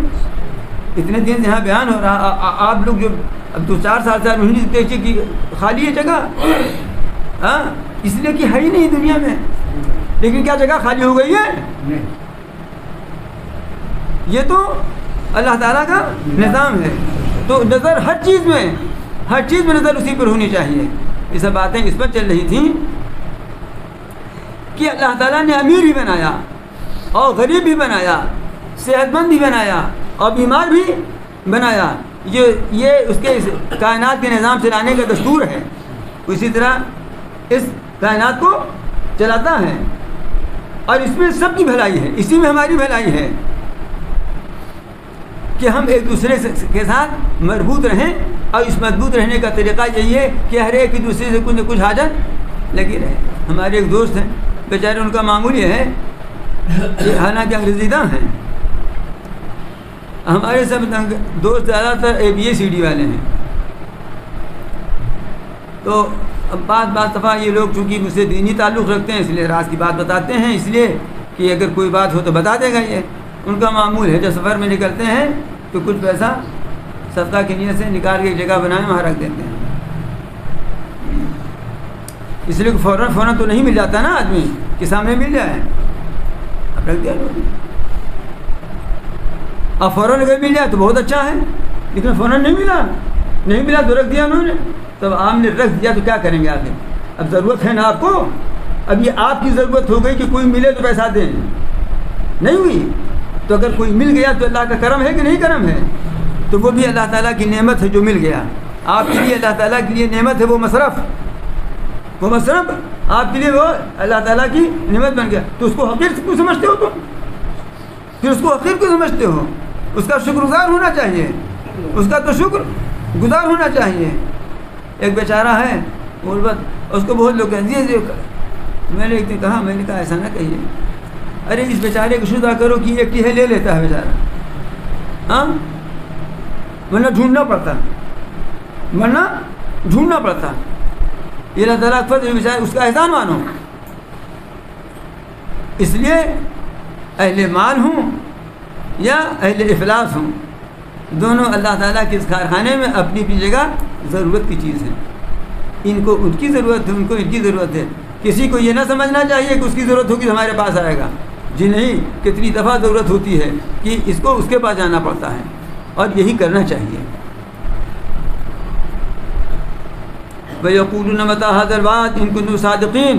اتنے دن سے یہاں بیان ہو رہا, آپ لوگ جو اب 2-4 سال سے نہیں دیکھیے کہ خالی ہے جگہ, ہاں اس لیے کہ ہے ہی نہیں دنیا میں. لیکن کیا جگہ خالی ہو گئی ہے؟ یہ تو اللہ تعالیٰ کا نظام ہے. تو نظر ہر چیز میں نظر اسی پر ہونی چاہیے. یہ سب باتیں اس پر چل رہی تھیں کہ اللہ تعالیٰ نے امیر بھی بنایا, اور غریب بھی بنایا, صحت مند بھی بنایا, اور بیمار بھی بنایا. یہ اس کے کائنات کے نظام چلانے کا دستور ہے. اسی طرح اس کائنات کو چلاتا ہے, اور اس میں سب کی بھلائی ہے, اسی میں ہماری بھلائی ہے کہ ہم ایک دوسرے کے ساتھ مربوط رہیں. اور اس مضبوط رہنے کا طریقہ یہی ہے کہ ہر ایک دوسرے سے کچھ نہ کچھ حاجت لگی رہے. ہمارے ایک دوست ہیں بیچارے, ان کا معمول یہ ہے کہ حالانکہ انگریزی داں ہیں, ہمارے سب دوست زیادہ تر ABCD والے ہیں. تو اب بعض دفعہ یہ لوگ چونکہ مجھ سے دینی تعلق رکھتے ہیں, اس لیے راز کی بات بتاتے ہیں, اس لیے کہ اگر کوئی بات ہو تو بتا دے گا. یہ ان کا معمول ہے, جب سفر میں نکلتے ہیں تو کچھ پیسہ صدقہ کی نیت سے نکال کے ایک جگہ بنائے وہاں رکھ دیتے ہیں. اس لیے فوراً تو نہیں مل جاتا نا آدمی کہ سامنے مل جائے, اب رکھ دیا لوگ. اب فوراً اگر مل جائے تو بہت اچھا ہے, لیکن فوراً نہیں ملا تو رکھ دیا انہوں نے. تب آپ نے رکھ دیا تو کیا کریں گے آگے؟ اب ضرورت ہے نا آپ کو, اب یہ آپ کی ضرورت ہو گئی کہ کوئی ملے تو پیسہ دیں, نہیں ہوئی. تو اگر کوئی مل گیا تو اللہ کا کرم ہے کہ نہیں کرم ہے؟ تو وہ بھی اللہ تعالیٰ کی نعمت ہے جو مل گیا آپ کے لیے. اللہ تعالیٰ کے لیے نعمت ہے وہ مصرف آپ کے لیے وہ اللہ تعالیٰ کی نعمت بن گیا. تو اس کو حقیر کیوں سمجھتے ہو تم؟ پھر اس کو حقیر کیوں سمجھتے ہو؟ اس کا شکر گزار ہونا چاہیے, اس کا تو شکر گزار ہونا چاہیے. ایک بیچارہ ہے غربت, اس کو بہت لوگ کہتے ہیں, میں نے ایک دن کہا, میں نے کہا ایسا نہ کہیے, ارے اس بیچارے کو شدہ کرو کہ ایک ٹیہے لے لیتا ہے بیچارہ, ہاں ورنہ ڈھونڈنا پڑتا. یہ اللہ تعالیٰ کا فضل, اس کا احسان مانو. اس لیے اہل مال ہوں یا اہل افلاس ہوں، دونوں اللہ تعالیٰ کے اس کارخانے میں اپنی بھی جگہ ضرورت کی چیز ہے. ان کو ان کی ضرورت ہے، ان کو ان کی ضرورت ہے. کسی کو یہ نہ سمجھنا چاہیے کہ اس کی ضرورت ہوگی ہمارے پاس آئے گا. جی نہیں، کتنی دفعہ ضرورت ہوتی ہے کہ اس کو اس کے پاس جانا پڑتا ہے، اور یہی کرنا چاہیے. وَيَقُولُونَ مَتَىٰ هَٰذَا الْوَعْدُ إِن كُنتُمْ صَادِقِينَ.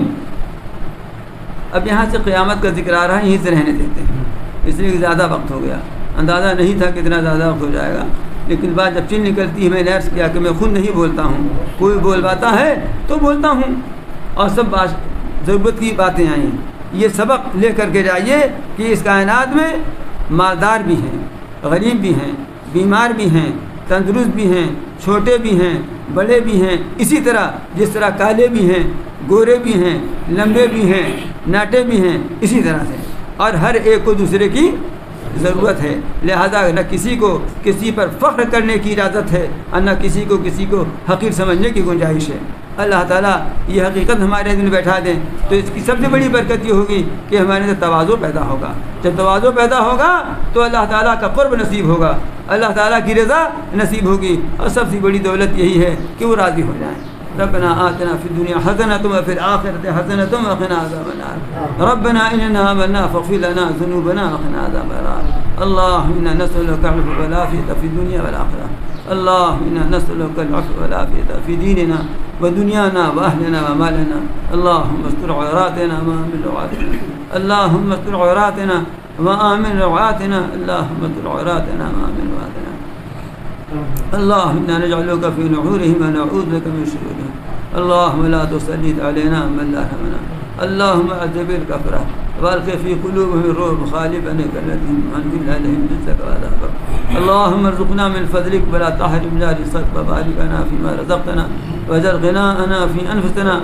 اب یہاں سے قیامت کا ذکر آ رہا ہے، یہیں سے رہنے دیتے ہیں، اس لیے کہ زیادہ وقت ہو گیا. اندازہ نہیں تھا کتنا زیادہ وقت ہو جائے گا، لیکن بات جب چل نکلتی ہے، میں نے عرض کیا کہ میں خود نہیں بولتا ہوں، کوئی بولواتا ہے تو بولتا ہوں. اور سب ضرورت کی باتیں آئیں. یہ سبق لے کر کے جائیے کہ اس کائنات میں مالدار بھی ہیں، غریب بھی ہیں، بیمار بھی ہیں، تندرست بھی ہیں، چھوٹے بھی ہیں، بڑے بھی ہیں. اسی طرح جس طرح کالے بھی ہیں، گورے بھی ہیں، لمبے بھی ہیں، ناٹے بھی ہیں، اسی طرح سے. اور ہر ایک کو دوسرے کی ضرورت ہے. لہذا نہ کسی کو کسی پر فخر کرنے کی اجازت ہے اور نہ کسی کو حقیر سمجھنے کی گنجائش ہے. اللہ تعالیٰ یہ حقیقت ہمارے دل میں بیٹھا دیں تو اس کی سب سے بڑی برکت یہ ہوگی کہ ہمارے اندر تواضع پیدا ہوگا. جب تواضع پیدا ہوگا تو اللہ تعالیٰ کا قرب نصیب ہوگا، اللہ تعالیٰ کی رضا نصیب ہوگی. اور سب سے بڑی دولت یہی ہے کہ وہ راضی ہو جائیں. ربنا آتنا في الدنيا حسنة وفي الآخرة حسنة وقنا عذاب النار. ربنا إننا آمنا فاغفر لنا ذنوبنا وقنا عذاب النار. اللهم إنا نسألك العفو والعافية في الدنيا والآخرة. اللهم إنا نسألك العفو والعافية في ديننا ودنيانا وأهلنا ومالنا. اللهم استر عوراتنا وآمن روعاتنا. اللهم استر عوراتنا وآمن روعاتنا. اللهم استر عوراتنا وآمن روعاتنا. اللهم إنا نجعلك في نحورهم ونعوذ بك من شرورهم. اللهم لا تسلط علينا من لا يرحمنا. اللهم أعذب الكفرة والق في قلوبهم الرعب خالبا كالذين أنزل عليهم رزقك وعذابك. اللهم ارزقنا من فضلك ولا تحرمنا رزقك وبارك لنا فيما رزقتنا واجعل غناءنا في أنفسنا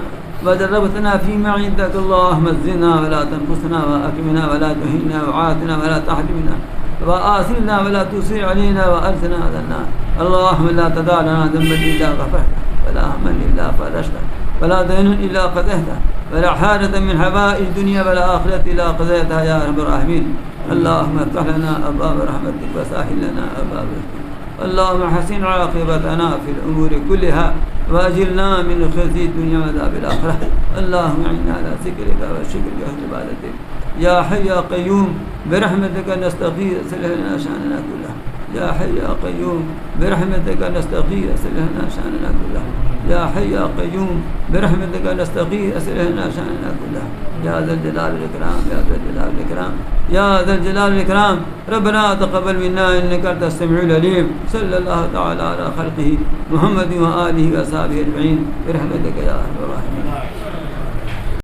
وجربتنا فيما عندك. اللهم زدنا ولا تنقصنا وأكرمنا ولا تهنا وعافنا ولا تحرمنا وآثرنا ولا تسر علينا وأرسنا على النار. اللهم لا تدع لنا ذنبا إلا غفرته ولا هما إلا فرجته ولا دينا إلا قضيته ولا حاجة من حوائج الدنيا والآخرة إلا قضيتها يا أرحم الراحمين. اللهم افتح لنا أبواب رحمتك وسهل لنا أبواب رزقك. اللهم حسن عاقبتنا في الأمور كلها وأجرنا من خزي الدنيا وعذاب الآخرة. اللهم أعنا على ذكرك وشكرك وحسن عبادتك. يا حي يا قيوم برحمتك نستغيث اصلح لنا شأننا كله. يا حي يا قيوم برحمتك نستغيث اصلح لنا شأننا كله. يا حي يا قيوم برحمتك نستغيث اصلح لنا شأننا كله. يا ذا الجلال والإكرام يا ذا الجلال والإكرام يا ذا الجلال والإكرام. ربنا تقبل منا إنك أنت السميع العليم. صلى الله تعالى على خلقه محمد وآله وصحبه أجمعين برحمتك يا أرحم الراحمين.